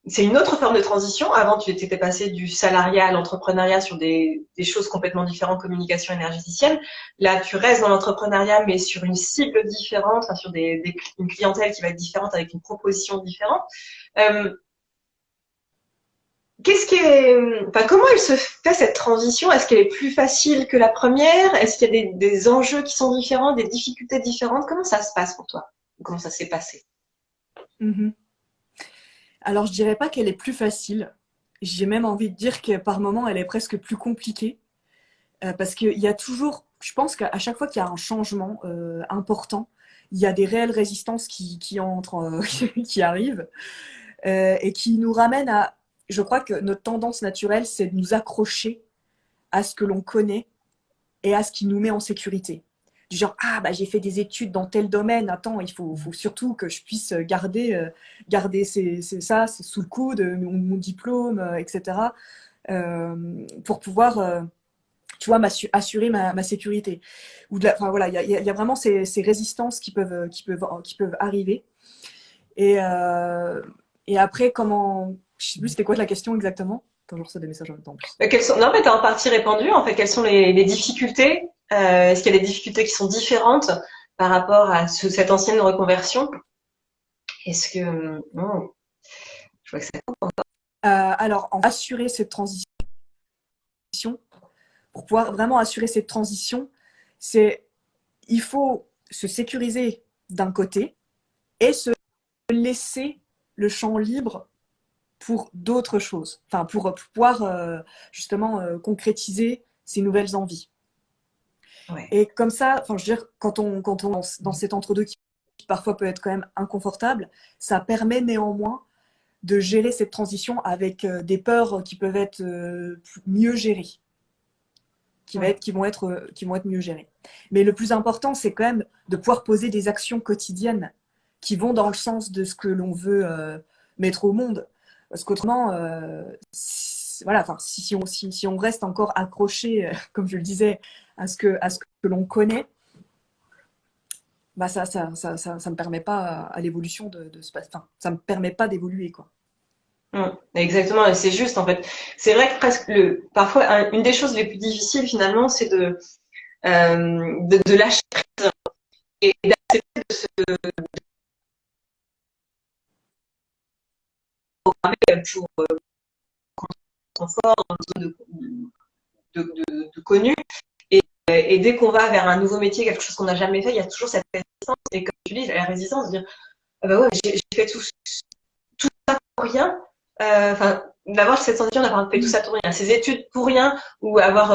c'est une autre forme de transition. Avant, tu étais passé du salariat à l'entrepreneuriat sur des choses complètement différentes, communication énergéticienne. Là, tu restes dans l'entrepreneuriat, mais sur une cible différente, enfin, sur une clientèle qui va être différente avec une proposition différente. Euh, comment elle se fait cette transition? Est-ce qu'elle est plus facile que la première? Est-ce qu'il y a des enjeux qui sont différents, des difficultés différentes? Comment ça se passe pour toi? Comment ça s'est passé? Mm-hmm. Alors, je dirais pas qu'elle est plus facile. J'ai même envie de dire que par moments, elle est presque plus compliquée. Parce qu'il y a toujours, je pense qu'à chaque fois qu'il y a un changement important, il y a des réelles résistances qui entrent, qui arrivent, et qui nous ramènent à. Je crois que notre tendance naturelle, c'est de nous accrocher à ce que l'on connaît et à ce qui nous met en sécurité. Du genre, ah, bah, j'ai fait des études dans tel domaine, attends, faut surtout que je puisse garder ça, c'est sous le coude, mon diplôme, etc., pour pouvoir, tu vois, assurer ma sécurité. Enfin, voilà, il y a vraiment ces résistances qui peuvent arriver. Et, euh, et après, je sais plus, c'était quoi la question exactement? Attends, je reçois des messages en même temps en plus. Non, mais t'as en partie répondu. En fait, quelles sont les difficultés? Est-ce qu'il y a des difficultés qui sont différentes par rapport à cette ancienne reconversion? Est-ce que non, je vois que ça. Alors, assurer cette transition, pour pouvoir vraiment assurer cette transition, il faut se sécuriser d'un côté et se laisser le champ libre pour d'autres choses, enfin pour pouvoir justement concrétiser ces nouvelles envies. Ouais. Et comme ça, enfin, je veux dire, quand on dans cet entre-deux qui parfois peut être quand même inconfortable, ça permet néanmoins de gérer cette transition avec des peurs qui peuvent être mieux gérées, Ouais. qui vont être mieux gérées. Mais le plus important, c'est quand même de pouvoir poser des actions quotidiennes qui vont dans le sens de ce que l'on veut mettre au monde. Parce qu'autrement, voilà, enfin, si on reste encore accroché, comme je le disais, à ce que l'on connaît, bah ça me permet pas à l'évolution de se passer. Enfin, ça me permet pas d'évoluer, quoi. Exactement, et c'est juste en fait. C'est vrai que presque parfois une des choses les plus difficiles finalement, c'est de lâcher prise et d'accepter de se programmer pour confort, dans une zone de connu, et Et dès qu'on va vers un nouveau métier, quelque chose qu'on n'a jamais fait, il y a toujours cette résistance. Et comme tu dis, la résistance de dire, ah bah ouais, j'ai fait tout ça pour rien. Enfin, d'avoir cette sensation d'avoir fait tout ça pour rien, ces études pour rien, ou avoir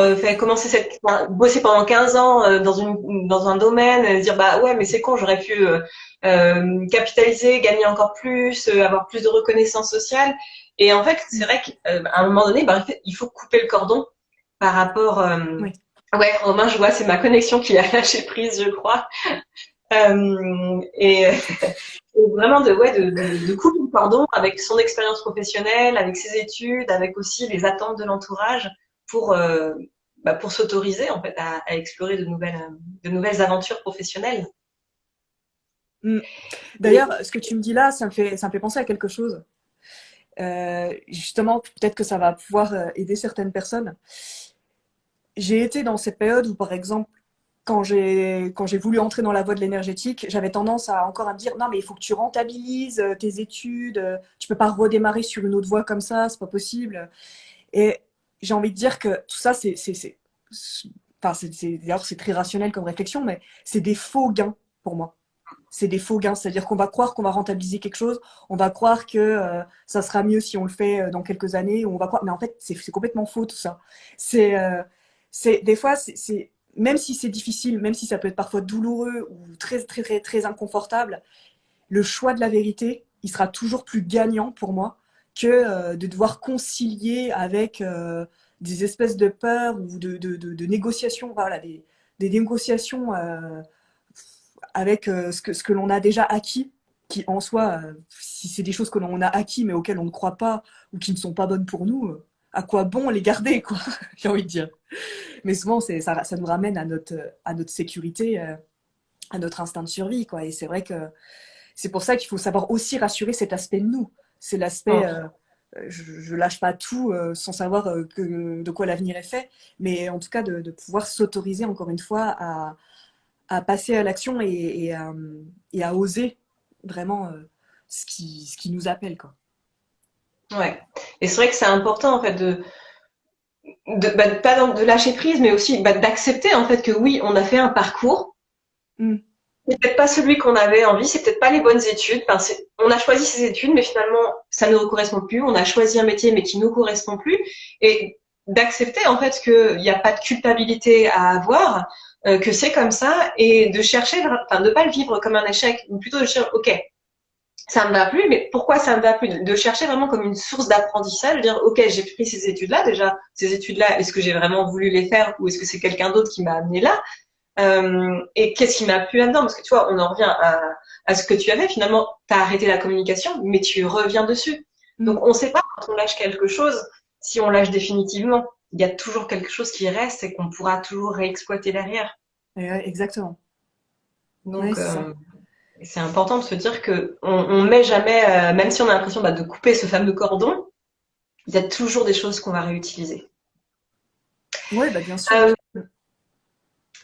bossé pendant 15 ans dans un domaine, dire bah ouais, mais c'est con, j'aurais pu capitaliser, gagner encore plus, avoir plus de reconnaissance sociale. Et en fait, c'est vrai qu'à un moment donné, bah, il faut couper le cordon par rapport. Oui. Ouais, Romain, je vois, c'est ma connexion qui a lâché prise, je crois. Et vraiment de couper le cordon avec son expérience professionnelle, avec ses études, avec aussi les attentes de l'entourage pour, pour s'autoriser en fait à explorer de nouvelles aventures professionnelles. D'ailleurs, ce que tu me dis là, ça me fait penser à quelque chose. Justement, peut-être que ça va pouvoir aider certaines personnes. J'ai été dans cette période où, par exemple, quand j'ai voulu entrer dans la voie de l'énergétique, j'avais tendance à encore à me dire non mais il faut que tu rentabilises tes études, tu peux pas redémarrer sur une autre voie comme ça, c'est pas possible. Et j'ai envie de dire que tout ça enfin d'ailleurs c'est très rationnel comme réflexion, mais c'est des faux gains pour moi. C'est des faux gains, c'est-à-dire qu'on va croire qu'on va rentabiliser quelque chose, on va croire que ça sera mieux si on le fait dans quelques années, ou on va croire, mais en fait c'est complètement faux tout ça. C'est des fois même si c'est difficile, même si ça peut être parfois douloureux ou très très très très inconfortable, le choix de la vérité, il sera toujours plus gagnant pour moi que de devoir concilier avec des espèces de peurs ou de négociations, voilà, des négociations avec ce que l'on a déjà acquis, qui en soi, si c'est des choses que l'on a acquis mais auxquelles on ne croit pas ou qui ne sont pas bonnes pour nous, à quoi bon les garder, quoi, j'ai envie de dire. Mais souvent, ça nous ramène à notre sécurité, à notre instinct de survie, quoi. Et c'est vrai que c'est pour ça qu'il faut savoir aussi rassurer cet aspect de nous. C'est l'aspect, je lâche pas tout sans savoir de quoi l'avenir est fait, mais en tout cas de pouvoir s'autoriser encore une fois à passer à l'action et à oser vraiment ce qui nous appelle, quoi. Ouais. Et c'est vrai que c'est important en fait pas de lâcher prise, mais aussi d'accepter en fait que oui, on a fait un parcours. Mm. C'est peut-être pas celui qu'on avait envie, c'est peut-être pas les bonnes études. Enfin, on a choisi ces études, mais finalement, ça ne nous correspond plus. On a choisi un métier, mais qui ne nous correspond plus. Et d'accepter en fait qu'il n'y a pas de culpabilité à avoir, que c'est comme ça, et de chercher, enfin, de pas le vivre comme un échec, ou plutôt de chercher, ok, ça me va plus, mais pourquoi ça me va plus? De chercher vraiment comme une source d'apprentissage, de dire, ok, j'ai pris ces études-là déjà, ces études-là, est-ce que j'ai vraiment voulu les faire ou est-ce que c'est quelqu'un d'autre qui m'a amené là? Et qu'est-ce qui m'a plu là-dedans? Parce que tu vois, on en revient à ce que tu avais. Finalement, tu as arrêté la communication, mais tu reviens dessus. Mm. Donc, on ne sait pas quand on lâche quelque chose, si on lâche définitivement. Il y a toujours quelque chose qui reste et qu'on pourra toujours réexploiter derrière. Et ouais, exactement. Ouais, Donc, c'est ça. c'est important de se dire que on met jamais, même si on a l'impression de couper ce fameux cordon, il y a toujours des choses qu'on va réutiliser. Oui, bah, bien sûr. Euh,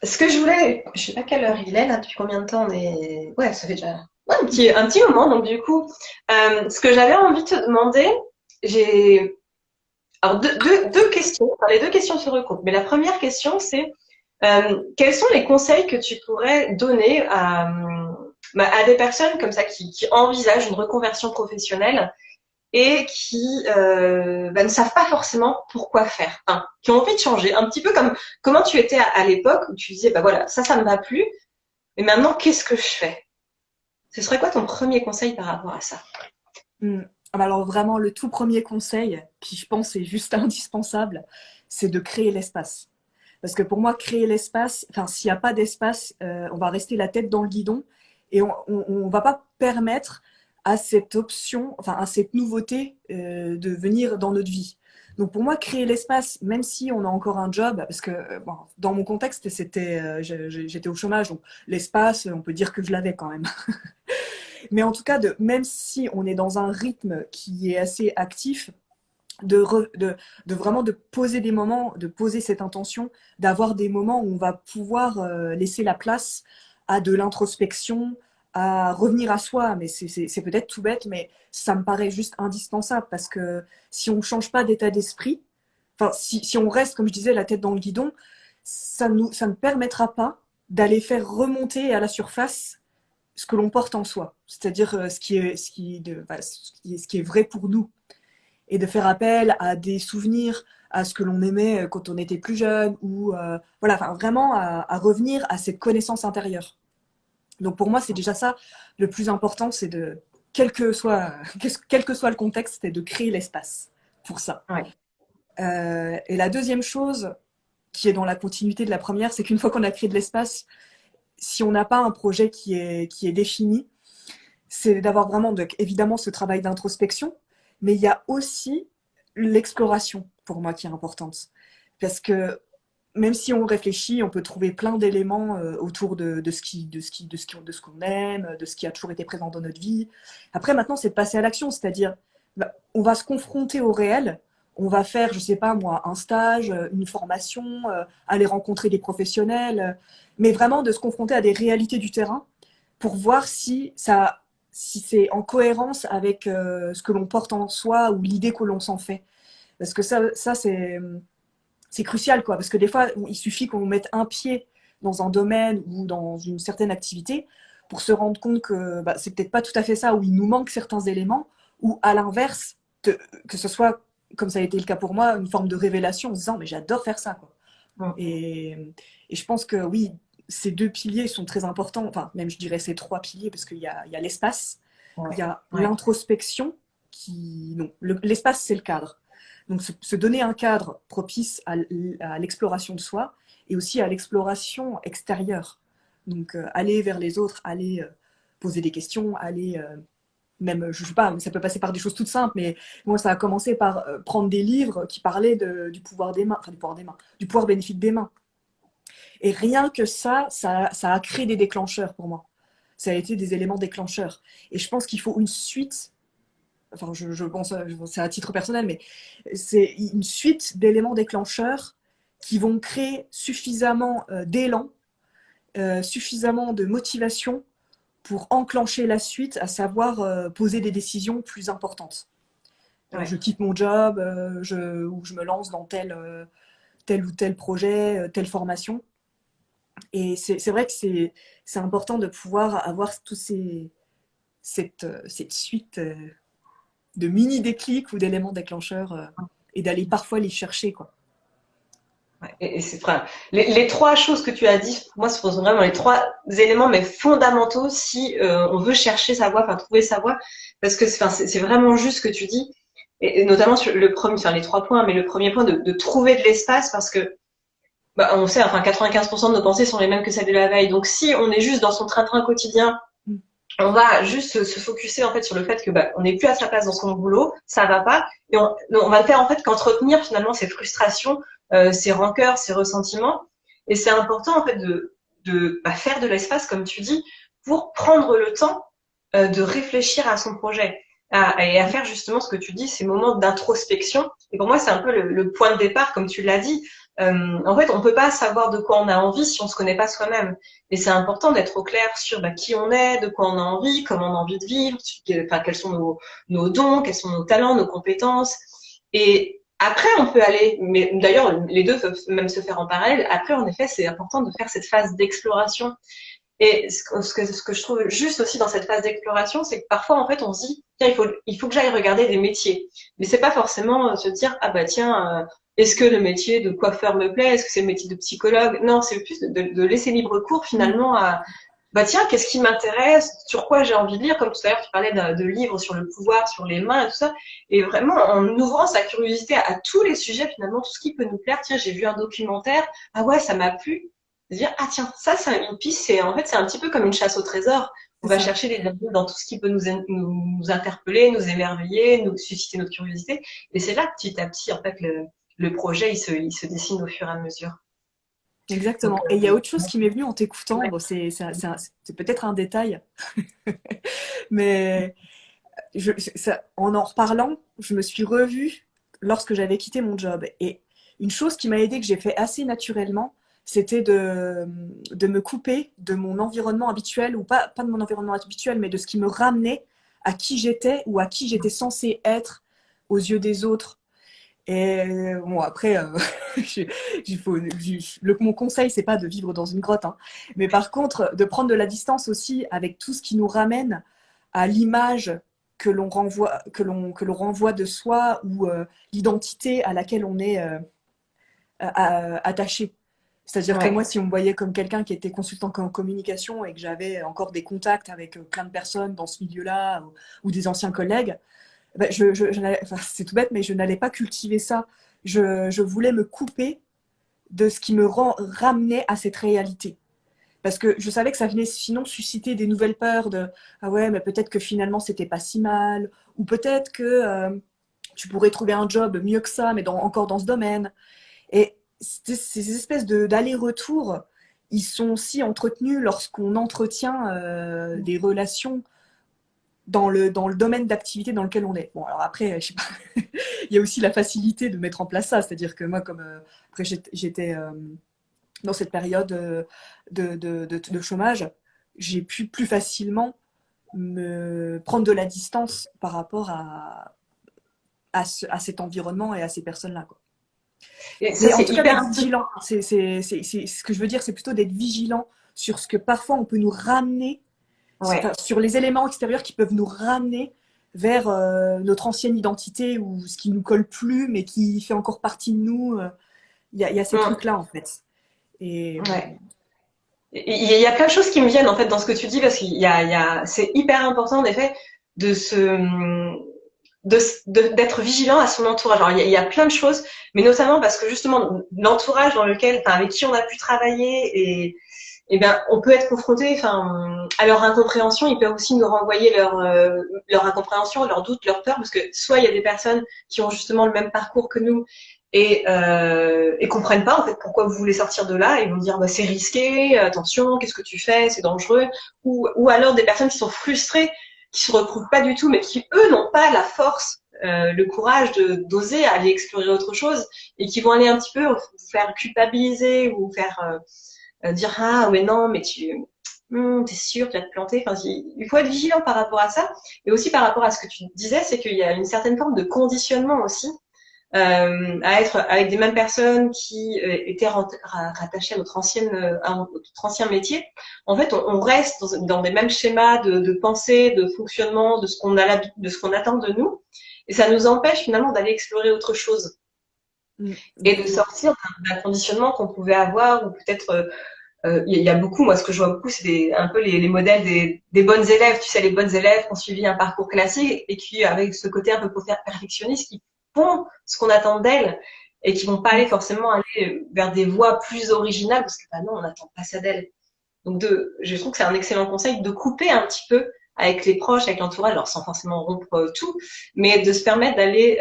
Ce que je voulais, je sais pas quelle heure il est là, depuis combien de temps on est. Ouais, ça fait déjà ouais, un petit moment. Donc du coup, ce que j'avais envie de te demander, j'ai alors deux questions. Enfin, les deux questions se recoupent. Mais la première question, c'est quels sont les conseils que tu pourrais donner à des personnes comme ça qui envisagent une reconversion professionnelle et qui ne savent pas forcément pourquoi faire, enfin, qui ont envie de changer, un petit peu comme comment tu étais à l'époque où tu disais bah voilà ça me va plus, mais maintenant qu'est-ce que je fais? Ce serait quoi ton premier conseil par rapport à ça? Mm. Ah bah alors vraiment, le tout premier conseil, qui je pense est juste indispensable, c'est de créer l'espace. Parce que pour moi, créer l'espace, enfin, s'il n'y a pas d'espace, on va rester la tête dans le guidon et on va pas permettre à cette option, enfin, à cette nouveauté de venir dans notre vie. Donc pour moi, créer l'espace, même si on a encore un job, parce que bon, dans mon contexte, j'étais au chômage, donc l'espace, on peut dire que je l'avais quand même. Mais en tout cas, même si on est dans un rythme qui est assez actif, de vraiment de poser des moments, de poser cette intention, d'avoir des moments où on va pouvoir laisser la place à de l'introspection, à revenir à soi. Mais c'est peut-être tout bête, mais ça me paraît juste indispensable parce que si on ne change pas d'état d'esprit, enfin, si on reste, comme je disais, la tête dans le guidon, ça ne permettra pas d'aller faire remonter à la surface ce que l'on porte en soi, c'est-à-dire ce qui est vrai pour nous, et de faire appel à des souvenirs, à ce que l'on aimait quand on était plus jeune, ou voilà, enfin, vraiment à revenir à cette connaissance intérieure. Donc pour moi, c'est déjà ça le plus important, c'est de, quel que soit le contexte, c'est de créer l'espace pour ça. Ouais. Et la deuxième chose, qui est dans la continuité de la première, c'est qu'une fois qu'on a créé de l'espace, si on n'a pas un projet qui est défini, c'est d'avoir vraiment, évidemment, ce travail d'introspection, mais il y a aussi l'exploration, pour moi, qui est importante. Parce que même si on réfléchit, on peut trouver plein d'éléments autour de ce qu'on aime, de ce qui a toujours été présent dans notre vie. Après, maintenant, c'est de passer à l'action, c'est-à-dire, on va se confronter au réel, on va faire, je sais pas moi, un stage, une formation, aller rencontrer des professionnels, mais vraiment de se confronter à des réalités du terrain pour voir si c'est en cohérence avec ce que l'on porte en soi ou l'idée que l'on s'en fait. Parce que ça c'est crucial, quoi. Parce que des fois, il suffit qu'on mette un pied dans un domaine ou dans une certaine activité pour se rendre compte que c'est peut-être pas tout à fait ça, où il nous manque certains éléments, ou à l'inverse, que ce soit, comme ça a été le cas pour moi, une forme de révélation en se disant, mais j'adore faire ça, quoi. Mm. Et je pense que oui, ces deux piliers sont très importants, enfin même je dirais ces trois piliers, parce qu'il y a l'espace, Ouais. il y a Ouais. l'introspection, non, l'espace c'est le cadre. Donc se donner un cadre propice à l'exploration de soi et aussi à l'exploration extérieure. Donc aller vers les autres, aller poser des questions, aller même, je sais pas, ça peut passer par des choses toutes simples, mais moi ça a commencé par prendre des livres qui parlaient du pouvoir des mains, enfin du pouvoir bénéfique des mains. Et rien que ça a créé des déclencheurs pour moi. Ça a été des éléments déclencheurs. Et je pense qu'il faut une suite, enfin je pense, c'est à titre personnel, mais c'est une suite d'éléments déclencheurs qui vont créer suffisamment d'élan, suffisamment de motivation pour enclencher la suite, à savoir poser des décisions plus importantes. Ouais. Je quitte mon job, ou je me lance dans tel ou tel projet, telle formation. Et c'est vrai que c'est important de pouvoir avoir cette suite de mini déclics ou d'éléments déclencheurs et d'aller parfois les chercher, quoi. Ouais, et c'est vrai. Les trois choses que tu as dit, pour moi, ce sont vraiment les trois éléments, mais fondamentaux si on veut chercher sa voie, enfin trouver sa voie, parce que c'est vraiment juste ce que tu dis, et notamment sur le premier, enfin les trois points, mais le premier point de trouver de l'espace, parce que on sait, enfin 95% de nos pensées sont les mêmes que celles de la veille. Donc si on est juste dans son train-train quotidien, on va juste se focuser en fait sur le fait que on n'est plus à sa place dans son boulot, ça va pas, et on va faire en fait qu'entretenir finalement ces frustrations, ces rancœurs, ces ressentiments. Et c'est important en fait de faire de l'espace, comme tu dis, pour prendre le temps de réfléchir à son projet et à faire justement ce que tu dis, ces moments d'introspection. Et pour moi, c'est un peu le point de départ, comme tu l'as dit. En fait, on peut pas savoir de quoi on a envie si on se connaît pas soi-même. Et c'est important d'être au clair sur qui on est, de quoi on a envie, comment on a envie de vivre, enfin, quels sont nos dons, quels sont nos talents, nos compétences. Et après, on peut aller, mais d'ailleurs, les deux peuvent même se faire en parallèle. Après, en effet, c'est important de faire cette phase d'exploration. Et ce que je trouve juste aussi dans cette phase d'exploration, c'est que parfois, en fait, on se dit, tiens, il faut que j'aille regarder des métiers. Mais c'est pas forcément se dire, ah bah tiens, est-ce que le métier de coiffeur me plaît? Est-ce que c'est le métier de psychologue? Non, c'est plus de laisser libre cours finalement à, bah tiens, qu'est-ce qui m'intéresse? Sur quoi j'ai envie de lire? Comme tout à l'heure, tu parlais de livres sur le pouvoir, sur les mains et tout ça. Et vraiment, en ouvrant sa curiosité à tous les sujets, finalement, tout ce qui peut nous plaire. Tiens, j'ai vu un documentaire. Ah ouais, ça m'a plu. De dire, ah tiens, ça, c'est une piste. En fait, c'est un petit peu comme une chasse au trésor. On va chercher des indices dans tout ce qui peut nous interpeller, nous émerveiller, nous susciter notre curiosité. Et c'est là que petit à petit, en fait, le projet, il se dessine au fur et à mesure. Exactement. Donc, Et il y a autre chose qui m'est venue en t'écoutant. ouais. Bon, c'est peut-être un détail, mais en reparlant, je me suis revue lorsque j'avais quitté mon job. Et une chose qui m'a aidée, que j'ai fait assez naturellement, c'était de me couper de mon environnement habituel, ou pas de mon environnement habituel, mais de ce qui me ramenait à qui j'étais ou à qui j'étais censée être aux yeux des autres. Et bon, après, mon conseil, c'est pas de vivre dans une grotte, hein. Mais par contre, de prendre de la distance aussi avec tout ce qui nous ramène à l'image que l'on renvoie de soi ou l'identité à laquelle on est attaché. C'est-à-dire que Ouais. moi, si on me voyait comme quelqu'un qui était consultant en communication et que j'avais encore des contacts avec plein de personnes dans ce milieu-là ou des anciens collègues, ben enfin, c'est tout bête, mais je n'allais pas cultiver ça. Je voulais me couper de ce qui me ramenait à cette réalité. Parce que je savais que ça venait sinon susciter des nouvelles peurs de ah ouais, mais peut-être que finalement c'était pas si mal, ou peut-être que tu pourrais trouver un job mieux que ça, mais encore dans ce domaine. Et ces espèces d'aller-retour, ils sont aussi entretenus lorsqu'on entretient des relations dans le domaine d'activité dans lequel on est. Bon, alors après, je sais pas, il y a aussi la facilité de mettre en place ça. C'est-à-dire que moi, comme après j'étais dans cette période de chômage, j'ai pu plus facilement me prendre de la distance par rapport à cet environnement et à ces personnes-là, quoi. Et ça, Mais en c'est tout cas, hyper d'être important. vigilant. Ce que je veux dire, c'est plutôt d'être vigilant sur ce que parfois on peut nous ramener, enfin, Ouais. sur les éléments extérieurs qui peuvent nous ramener vers notre ancienne identité ou ce qui nous colle plus, mais qui fait encore partie de nous. Il y a ces Mm. trucs-là, en fait. Et Ouais. Il y a plein de choses qui me viennent en fait dans ce que tu dis parce c'est hyper important en effet de d'être vigilant à son entourage. Alors il y a plein de choses, mais notamment parce que justement l'entourage dans lequel, enfin, avec qui on a pu travailler et ben on peut être confronté, enfin, à leur incompréhension. Ils peuvent aussi nous renvoyer leur incompréhension, leurs doutes, leurs peurs, parce que soit il y a des personnes qui ont justement le même parcours que nous et comprennent pas en fait pourquoi vous voulez sortir de là. Ils vont dire bah, c'est risqué, attention, qu'est-ce que tu fais, c'est dangereux. Ou alors des personnes qui sont frustrées, qui se retrouvent pas du tout, mais qui eux n'ont pas la force, le courage de d'oser aller explorer autre chose et qui vont aller un petit peu vous faire culpabiliser ou faire dire ah ouais non mais t'es sûr tu vas te planter. Enfin, il faut être vigilant par rapport à ça et aussi par rapport à ce que tu disais, c'est qu'il y a une certaine forme de conditionnement aussi à être avec des mêmes personnes qui étaient rattachées à notre ancien métier. En fait, on reste dans des mêmes schémas de pensée, de fonctionnement, de ce qu'on attend de nous, et ça nous empêche finalement d'aller explorer autre chose et de exactement. sortir d'un conditionnement qu'on pouvait avoir ou peut-être il y a beaucoup, moi ce que je vois beaucoup, c'est un peu les modèles des bonnes élèves, tu sais, les bonnes élèves qui ont suivi un parcours classique et qui, avec ce côté un peu perfectionniste, qui font ce qu'on attend d'elles et qui vont pas aller forcément aller vers des voies plus originales parce que bah non, on n'attend pas ça d'elles. Donc je trouve que c'est un excellent conseil de couper un petit peu avec les proches, avec l'entourage, alors sans forcément rompre tout, mais de se permettre d'aller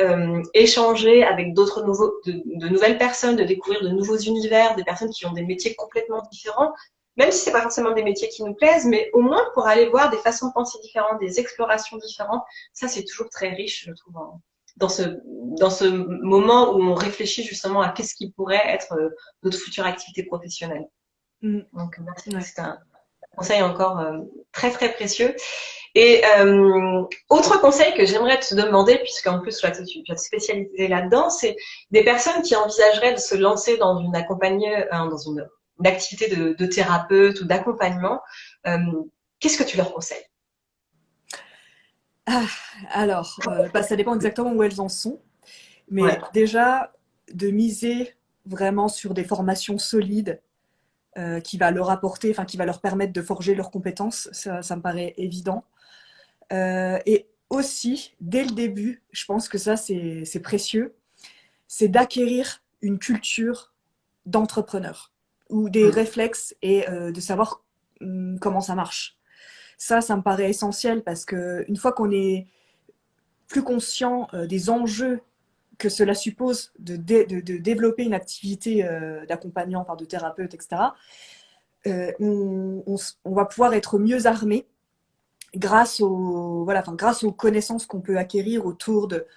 échanger avec de nouvelles personnes, de découvrir de nouveaux univers, des personnes qui ont des métiers complètement différents, même si c'est pas forcément des métiers qui nous plaisent, mais au moins pour aller voir des façons de penser différentes, des explorations différentes. Ça, c'est toujours très riche, je trouve, dans ce moment où on réfléchit justement à qu'est-ce qui pourrait être notre future activité professionnelle. Mm. Donc, merci. Ouais. C'est un conseil encore très, très précieux. Et autre conseil que j'aimerais te demander, puisqu'en plus, là, tu vas te spécialiser là-dedans, c'est des personnes qui envisageraient de se lancer dans dans une activité de thérapeute ou d'accompagnement. Euh, Qu'est-ce que tu leur conseilles? Ah, alors, bah, ça dépend exactement où elles en sont. Ouais. Mais déjà, de miser vraiment sur des formations solides qui va leur apporter, enfin qui va leur permettre de forger leurs compétences, ça me paraît évident. Et aussi, dès le début, je pense que ça c'est précieux, c'est d'acquérir une culture d'entrepreneur ou des Mm. réflexes et de savoir comment ça marche. Ça me paraît essentiel parce que une fois qu'on est plus conscient des enjeux que cela suppose de développer une activité d'accompagnant, enfin de thérapeute, etc., on va pouvoir être mieux armé grâce aux connaissances qu'on peut acquérir autour de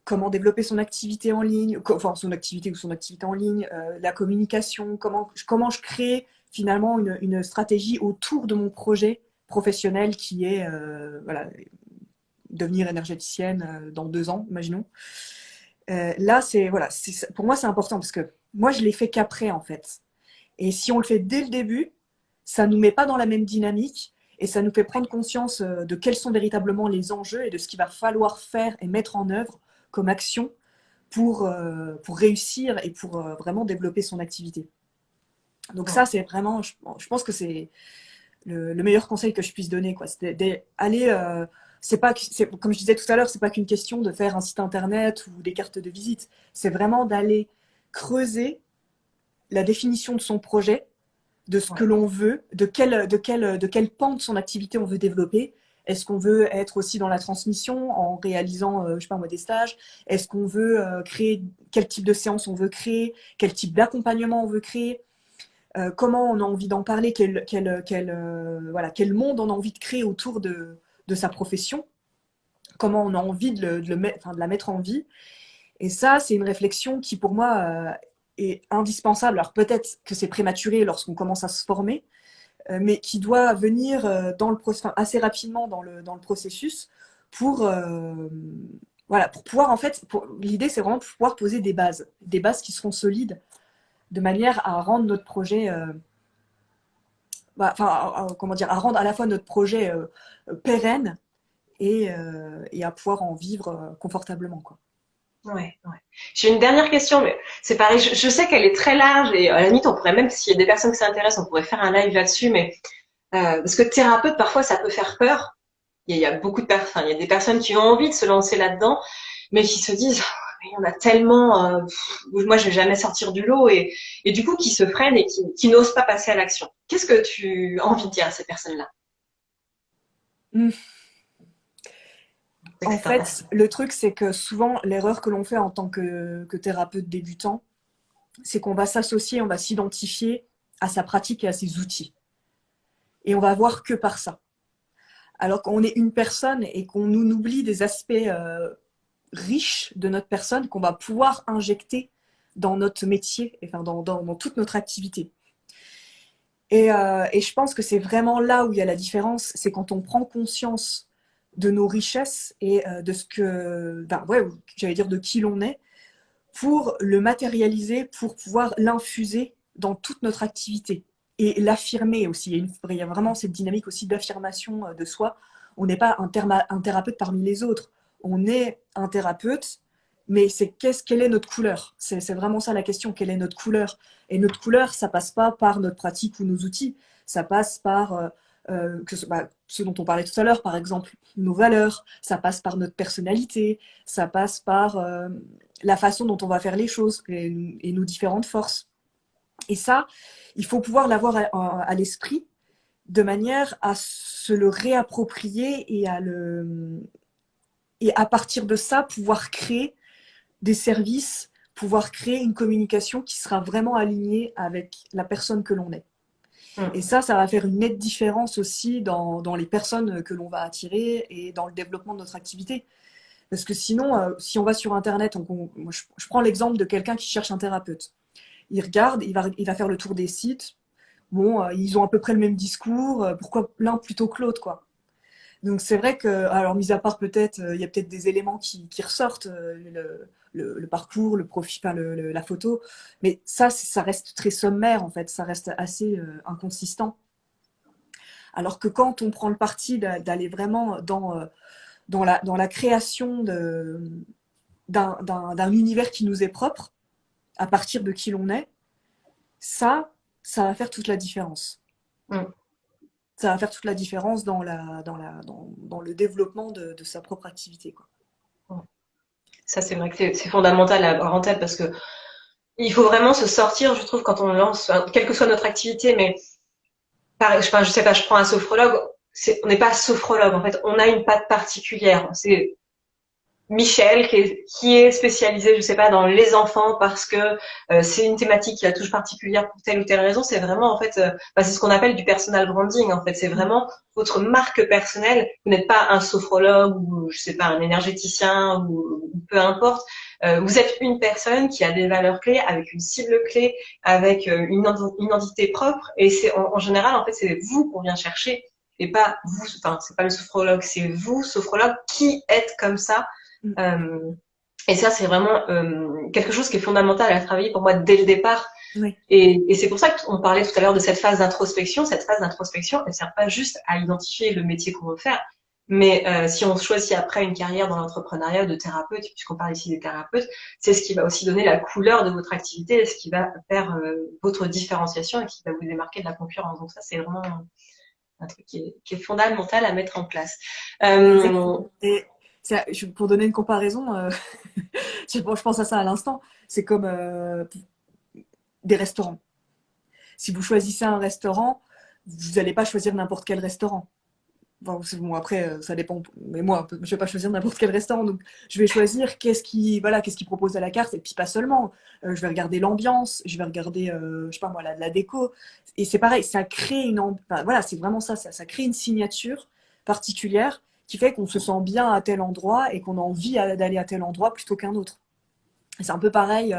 comment développer son activité en ligne, enfin son activité ou son activité en ligne, la communication, comment je crée finalement une stratégie autour de mon projet professionnel qui est voilà, devenir énergéticienne dans 2 ans, imaginons. Là, voilà, pour moi, c'est important parce que moi, je l'ai fait qu'après, en fait. Et si on le fait dès le début, ça nous met pas dans la même dynamique et ça nous fait prendre conscience de quels sont véritablement les enjeux et de ce qu'il va falloir faire et mettre en œuvre comme action pour réussir et pour vraiment développer son activité. Donc ça, c'est vraiment, je pense que c'est le meilleur conseil que je puisse donner, quoi. C'est d'aller, comme je disais tout à l'heure, c'est pas qu'une question de faire un site internet ou des cartes de visite. C'est vraiment d'aller creuser la définition de son projet, de ce que l'on veut, de quel pan de son activité on veut développer. Est-ce qu'on veut être aussi dans la transmission en réalisant, je sais pas moi, des stages? Est-ce qu'on veut créer, quel type de séance on veut créer? Quel type d'accompagnement on veut créer? Comment on a envie d'en parler? Voilà, quel monde on a envie de créer autour de sa profession? Comment on a envie de la mettre en vie? Et ça, c'est une réflexion qui, pour moi, est indispensable. Alors peut-être que c'est prématuré lorsqu'on commence à se former, mais qui doit venir assez rapidement dans le processus pour, voilà, pour pouvoir, en fait, l'idée, c'est vraiment de pouvoir poser des bases qui seront solides, de manière à rendre notre projet, comment dire, à rendre à la fois notre projet pérenne et à pouvoir en vivre confortablement, quoi. Ouais. J'ai une dernière question, mais c'est pareil, je sais qu'elle est très large et à la limite, on pourrait même, s'il y a des personnes qui s'intéressent, on pourrait faire un live là-dessus, mais parce que thérapeute, parfois, ça peut faire peur. Il y a beaucoup de personnes, il y a des personnes qui ont envie de se lancer là-dedans, mais qui se disent, oh, il y en a tellement, moi, je vais jamais sortir du lot, et du coup, qui se freinent et qui n'osent pas passer à l'action. Qu'est-ce que tu as envie de dire à ces personnes-là? En fait, le truc, c'est que souvent, l'erreur que l'on fait en tant que thérapeute débutant, c'est qu'on va s'associer, on va s'identifier à sa pratique et à ses outils. Et on va voir que par ça. Alors qu'on est une personne et qu'on nous oublie des aspects riches de notre personne qu'on va pouvoir injecter dans notre métier, enfin dans toute notre activité. Et je pense que c'est vraiment là où il y a la différence, c'est quand on prend conscience de nos richesses et de ce que, j'allais dire de qui l'on est, pour le matérialiser, pour pouvoir l'infuser dans toute notre activité et l'affirmer aussi. Il y a vraiment cette dynamique aussi d'affirmation de soi. On n'est pas un thérapeute parmi les autres. On est un thérapeute, mais quelle est notre couleur? C'est vraiment ça la question, quelle est notre couleur? Et notre couleur, ça passe pas par notre pratique ou nos outils, ça passe par ce dont on parlait tout à l'heure, par exemple, nos valeurs, ça passe par notre personnalité, ça passe par la façon dont on va faire les choses et nos différentes forces. Et ça, il faut pouvoir l'avoir à l'esprit de manière à se le réapproprier et à partir de ça, pouvoir créer des services, pouvoir créer une communication qui sera vraiment alignée avec la personne que l'on est. Et ça va faire une nette différence aussi dans les personnes que l'on va attirer et dans le développement de notre activité. Parce que sinon, si on va sur Internet, moi, je prends l'exemple de quelqu'un qui cherche un thérapeute. Il regarde, il va faire le tour des sites. Bon, ils ont à peu près le même discours. Pourquoi l'un plutôt que l'autre, quoi? Donc c'est vrai que, alors mis à part peut-être, il y a peut-être des éléments qui ressortent, le parcours, le profil, enfin, la photo, mais ça reste très sommaire en fait, ça reste assez inconsistant. Alors que quand on prend le parti d'aller vraiment dans la création d'un univers qui nous est propre, à partir de qui l'on est, ça va faire toute la différence. Ça va faire toute la différence dans le développement de sa propre activité, quoi. Ça, c'est vrai que c'est fondamental à avoir en tête parce que il faut vraiment se sortir, je trouve, quand on lance, quelle que soit notre activité, mais pareil, je sais pas, je prends un sophrologue, on n'est pas sophrologue, en fait, on a une patte particulière. C'est Michel qui est spécialisé, je sais pas, dans les enfants parce que c'est une thématique qui a touche particulière pour telle ou telle raison. C'est vraiment en fait, c'est ce qu'on appelle du personal branding. En fait, c'est vraiment votre marque personnelle. Vous n'êtes pas un sophrologue ou je sais pas un énergéticien ou peu importe. Vous êtes une personne qui a des valeurs clés, avec une cible clé, avec une identité propre. Et c'est en général en fait c'est vous qu'on vient chercher et pas vous. Enfin, c'est pas le sophrologue, c'est vous, sophrologue, qui êtes comme ça. Et ça, c'est vraiment quelque chose qui est fondamental à travailler pour moi dès le départ. Oui. Et c'est pour ça qu'on parlait tout à l'heure de cette phase d'introspection. Cette phase d'introspection, elle sert pas juste à identifier le métier qu'on veut faire, mais si on choisit après une carrière dans l'entrepreneuriat de thérapeute, puisqu'on parle ici des thérapeutes, c'est ce qui va aussi donner la couleur de votre activité, et ce qui va faire votre différenciation et qui va vous démarquer de la concurrence. Donc ça, c'est vraiment un truc qui est fondamental à mettre en place. Euh, Exactement. Et pour donner une comparaison, je pense à ça à l'instant, c'est comme des restaurants. Si vous choisissez un restaurant, vous n'allez pas choisir n'importe quel restaurant. Bon, après, ça dépend. Mais moi, je ne vais pas choisir n'importe quel restaurant. Donc, je vais choisir qu'est-ce qu'il propose à la carte. Et puis, pas seulement. Je vais regarder l'ambiance, je vais regarder, je sais pas moi, la déco. Et c'est pareil, ça crée enfin, voilà, c'est vraiment ça, ça crée une signature particulière qui fait qu'on se sent bien à tel endroit et qu'on a envie d'aller à tel endroit plutôt qu'un autre. C'est un peu pareil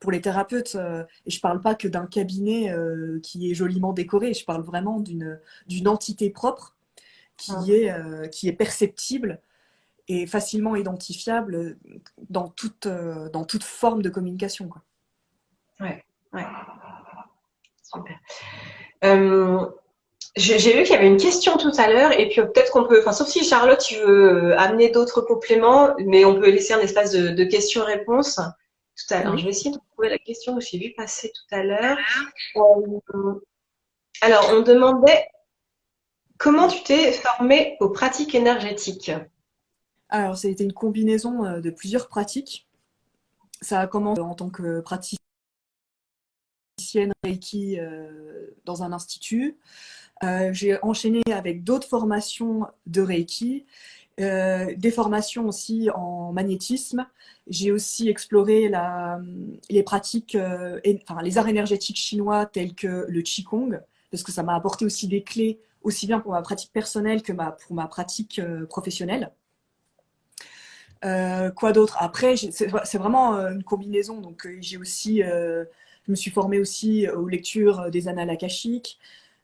pour les thérapeutes. Et je parle pas que d'un cabinet qui est joliment décoré. Je parle vraiment d'une entité propre qui est perceptible et facilement identifiable dans toute forme de communication, quoi. ouais, ouais, super. Euh, j'ai vu qu'il y avait une question tout à l'heure, et puis peut-être qu'on peut, enfin, sauf si Charlotte, tu veux amener d'autres compléments, mais on peut laisser un espace de questions-réponses tout à l'heure. Je Oui. vais essayer de trouver la question que j'ai vue passer tout à l'heure. Alors, on demandait comment tu t'es formée aux pratiques énergétiques. Alors, ça a été une combinaison de plusieurs pratiques. Ça a commencé en tant que praticienne Reiki dans un institut. J'ai enchaîné avec d'autres formations de Reiki, des formations aussi en magnétisme. J'ai aussi exploré les pratiques, enfin, les arts énergétiques chinois tels que le Qigong, parce que ça m'a apporté aussi des clés, aussi bien pour ma pratique personnelle que pour ma pratique professionnelle. Quoi d'autre? Après, c'est vraiment une combinaison. Donc, je me suis formée aussi aux lectures des annales akashiques.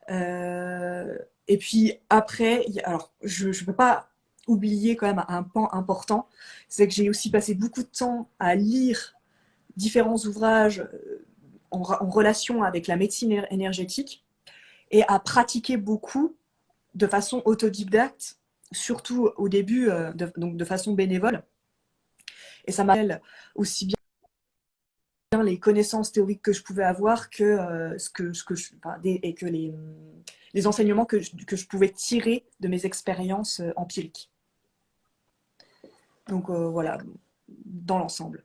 Et puis après, alors je ne peux pas oublier quand même un pan important, c'est que j'ai aussi passé beaucoup de temps à lire différents ouvrages en relation avec la médecine énergétique et à pratiquer beaucoup de façon autodidacte, surtout au début, donc de façon bénévole. Et ça m'a aussi bien les connaissances théoriques que je pouvais avoir que et que les enseignements que je pouvais tirer de mes expériences empiriques. Donc voilà, dans l'ensemble.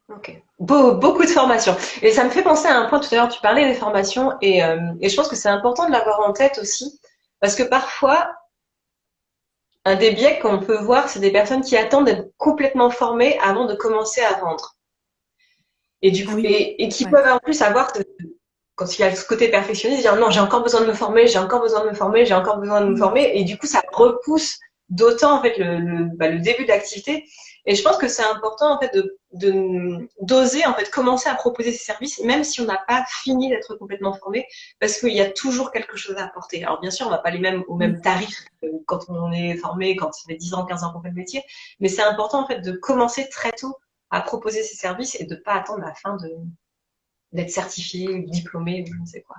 Ok. Beaucoup de formations. Et ça me fait penser à un point tout à l'heure, tu parlais des formations, et je pense que c'est important de l'avoir en tête aussi, parce que parfois, un des biais qu'on peut voir, c'est des personnes qui attendent d'être complètement formées avant de commencer à vendre. Et du Ah coup, oui, et qui ouais. peuvent en plus avoir, quand il y a ce côté perfectionniste, dire non, j'ai encore besoin de me former, j'ai encore besoin de me former, j'ai encore besoin de me Mm. former, et du coup, ça repousse d'autant en fait le début de l'activité. Et je pense que c'est important en fait d'oser en fait commencer à proposer ces services, même si on n'a pas fini d'être complètement formé, parce qu'il y a toujours quelque chose à apporter. Alors bien sûr, on va pas les mêmes au Mm. même tarif que quand on est formé, quand ça fait 10 ans, 15 ans qu'on fait le métier, mais c'est important en fait de commencer très tôt à proposer ces services et de pas attendre la fin d'être certifié ou diplômé ou je ne sais quoi.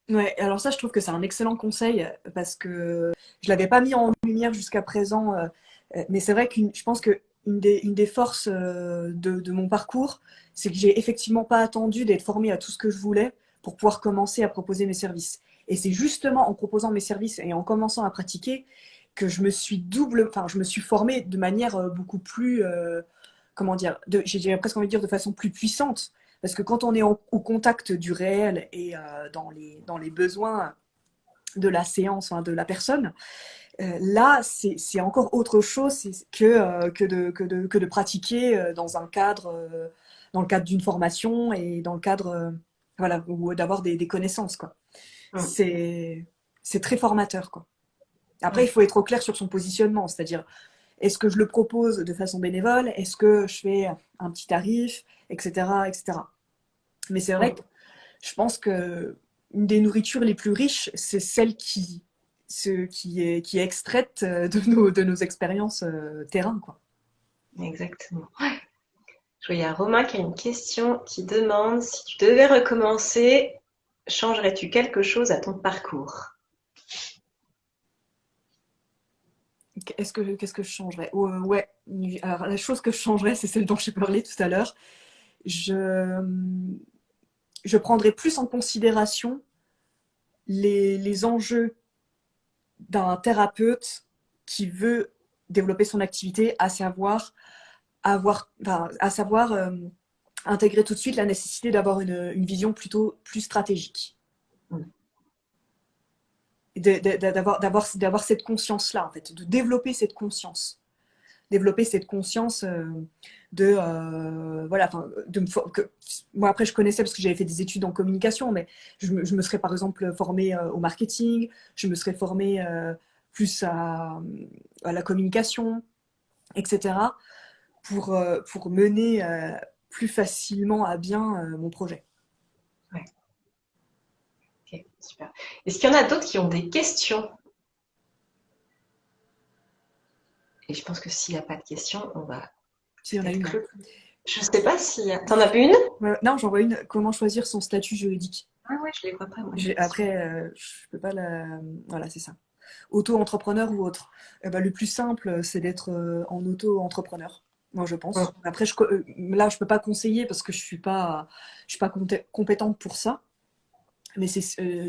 Ouais, alors ça, je trouve que c'est un excellent conseil parce que je l'avais pas mis en lumière jusqu'à présent, mais c'est vrai que je pense que une des forces de mon parcours, c'est que j'ai effectivement pas attendu d'être formée à tout ce que je voulais pour pouvoir commencer à proposer mes services. Et c'est justement en proposant mes services et en commençant à pratiquer que enfin, je me suis formée de manière beaucoup plus, comment dire, j'ai presque envie de dire de façon plus puissante. Parce que quand on est au contact du réel et dans les besoins de la séance, hein, de la personne, là, c'est encore autre chose que de pratiquer dans le cadre d'une formation et dans le cadre voilà, ou d'avoir des connaissances. Quoi. Mm. C'est, c'est très formateur. Quoi. Après, il Ouais. faut être au clair sur son positionnement, c'est-à-dire est-ce que je le propose de façon bénévole, est-ce que je fais un petit tarif, etc. etc. Mais c'est vrai Mm. que je pense que une des nourritures les plus riches, c'est celle qui est extraite de nos expériences terrain, quoi. exactement. Ouais. Je vois, il y a Romain qui a une question qui demande si tu devais recommencer, changerais-tu quelque chose à ton parcours? Qu'est-ce que je changerais? Ouais, alors la chose que je changerais, c'est celle dont j'ai parlé tout à l'heure. Je, je prendrais plus en considération les enjeux d'un thérapeute qui veut développer son activité, à savoir intégrer tout de suite la nécessité d'avoir une vision plutôt plus stratégique. Mm. D'avoir cette conscience-là, en fait, de développer cette conscience. Développer cette conscience voilà, moi après je connaissais parce que j'avais fait des études en communication, mais je me serais par exemple formée au marketing, je me serais formée plus à la communication, etc. pour mener plus facilement à bien mon projet. Ouais. Ok, super. Est-ce qu'il y en a d'autres qui ont des questions? Et je pense que s'il n'y a pas de questions, on va S'il y en a peut-être une. clôturer. Je ne sais pas si... T'en as vu une? Non, j'en vois une. Comment choisir son statut juridique? Ah ouais, je les vois pas, moi. Après, je peux pas la. Voilà, c'est ça. Auto-entrepreneur ou autre. Le plus simple, c'est d'être en auto-entrepreneur. Moi, je Mm. pense. Après, là, je peux pas conseiller parce que je suis pas compétente pour ça. Mais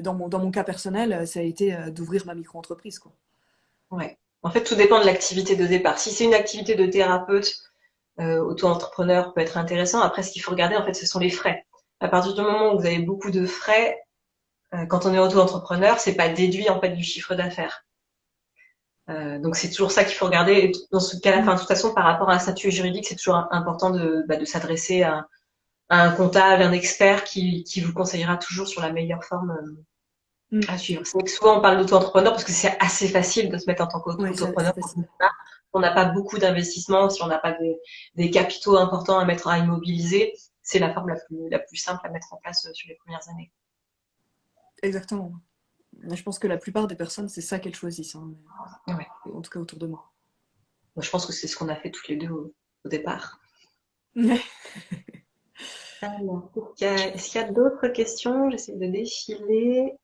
dans mon cas personnel, ça a été d'ouvrir ma micro-entreprise, quoi. Ouais. En fait, tout dépend de l'activité de départ. Si c'est une activité de thérapeute, auto-entrepreneur peut être intéressant. Après, ce qu'il faut regarder, en fait, ce sont les frais. À partir du moment où vous avez beaucoup de frais, quand on est auto-entrepreneur, c'est pas déduit en fait du chiffre d'affaires. Donc c'est toujours ça qu'il faut regarder. Et dans ce cas-là, enfin, de toute façon, par rapport à un statut juridique, c'est toujours important de s'adresser à un comptable, un expert qui vous conseillera toujours sur la meilleure forme à suivre. C'est vrai que souvent on parle d'auto-entrepreneur parce que c'est assez facile de se mettre en tant Oui, qu'auto-entrepreneur. c'est facile. On n'a pas beaucoup d'investissements, si on n'a pas des capitaux importants à mettre à immobiliser, c'est la forme la plus simple à mettre en place sur les premières années. Exactement. Je pense que la plupart des personnes, c'est ça qu'elles choisissent, hein, Ouais. en tout cas autour de moi. Moi, je pense que c'est ce qu'on a fait toutes les deux au départ. Alors, est-ce qu'il y a d'autres questions? J'essaie de défiler.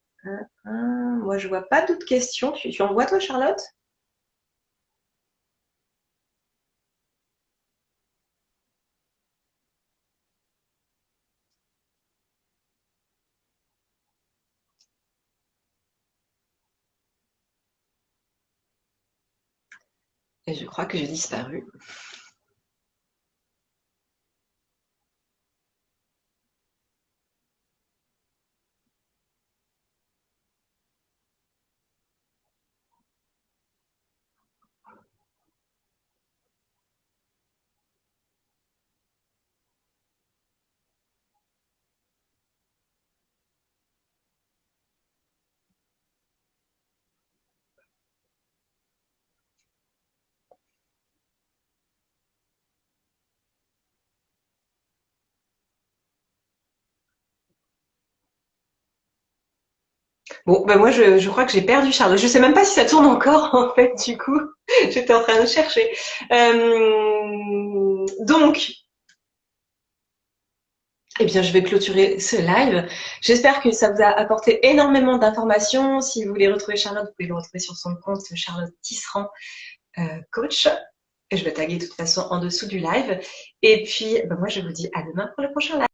Moi, je vois pas d'autres questions. Tu en vois, toi, Charlotte? Et je crois que j'ai disparu. Bon, ben moi, je crois que j'ai perdu Charlotte. Je sais même pas si ça tourne encore, en fait, du coup. J'étais en train de chercher. Donc, eh bien, je vais clôturer ce live. J'espère que ça vous a apporté énormément d'informations. Si vous voulez retrouver Charlotte, vous pouvez le retrouver sur son compte Charlotte Tisserand, coach. Et je vais taguer de toute façon en dessous du live. Et puis, ben moi, je vous dis à demain pour le prochain live.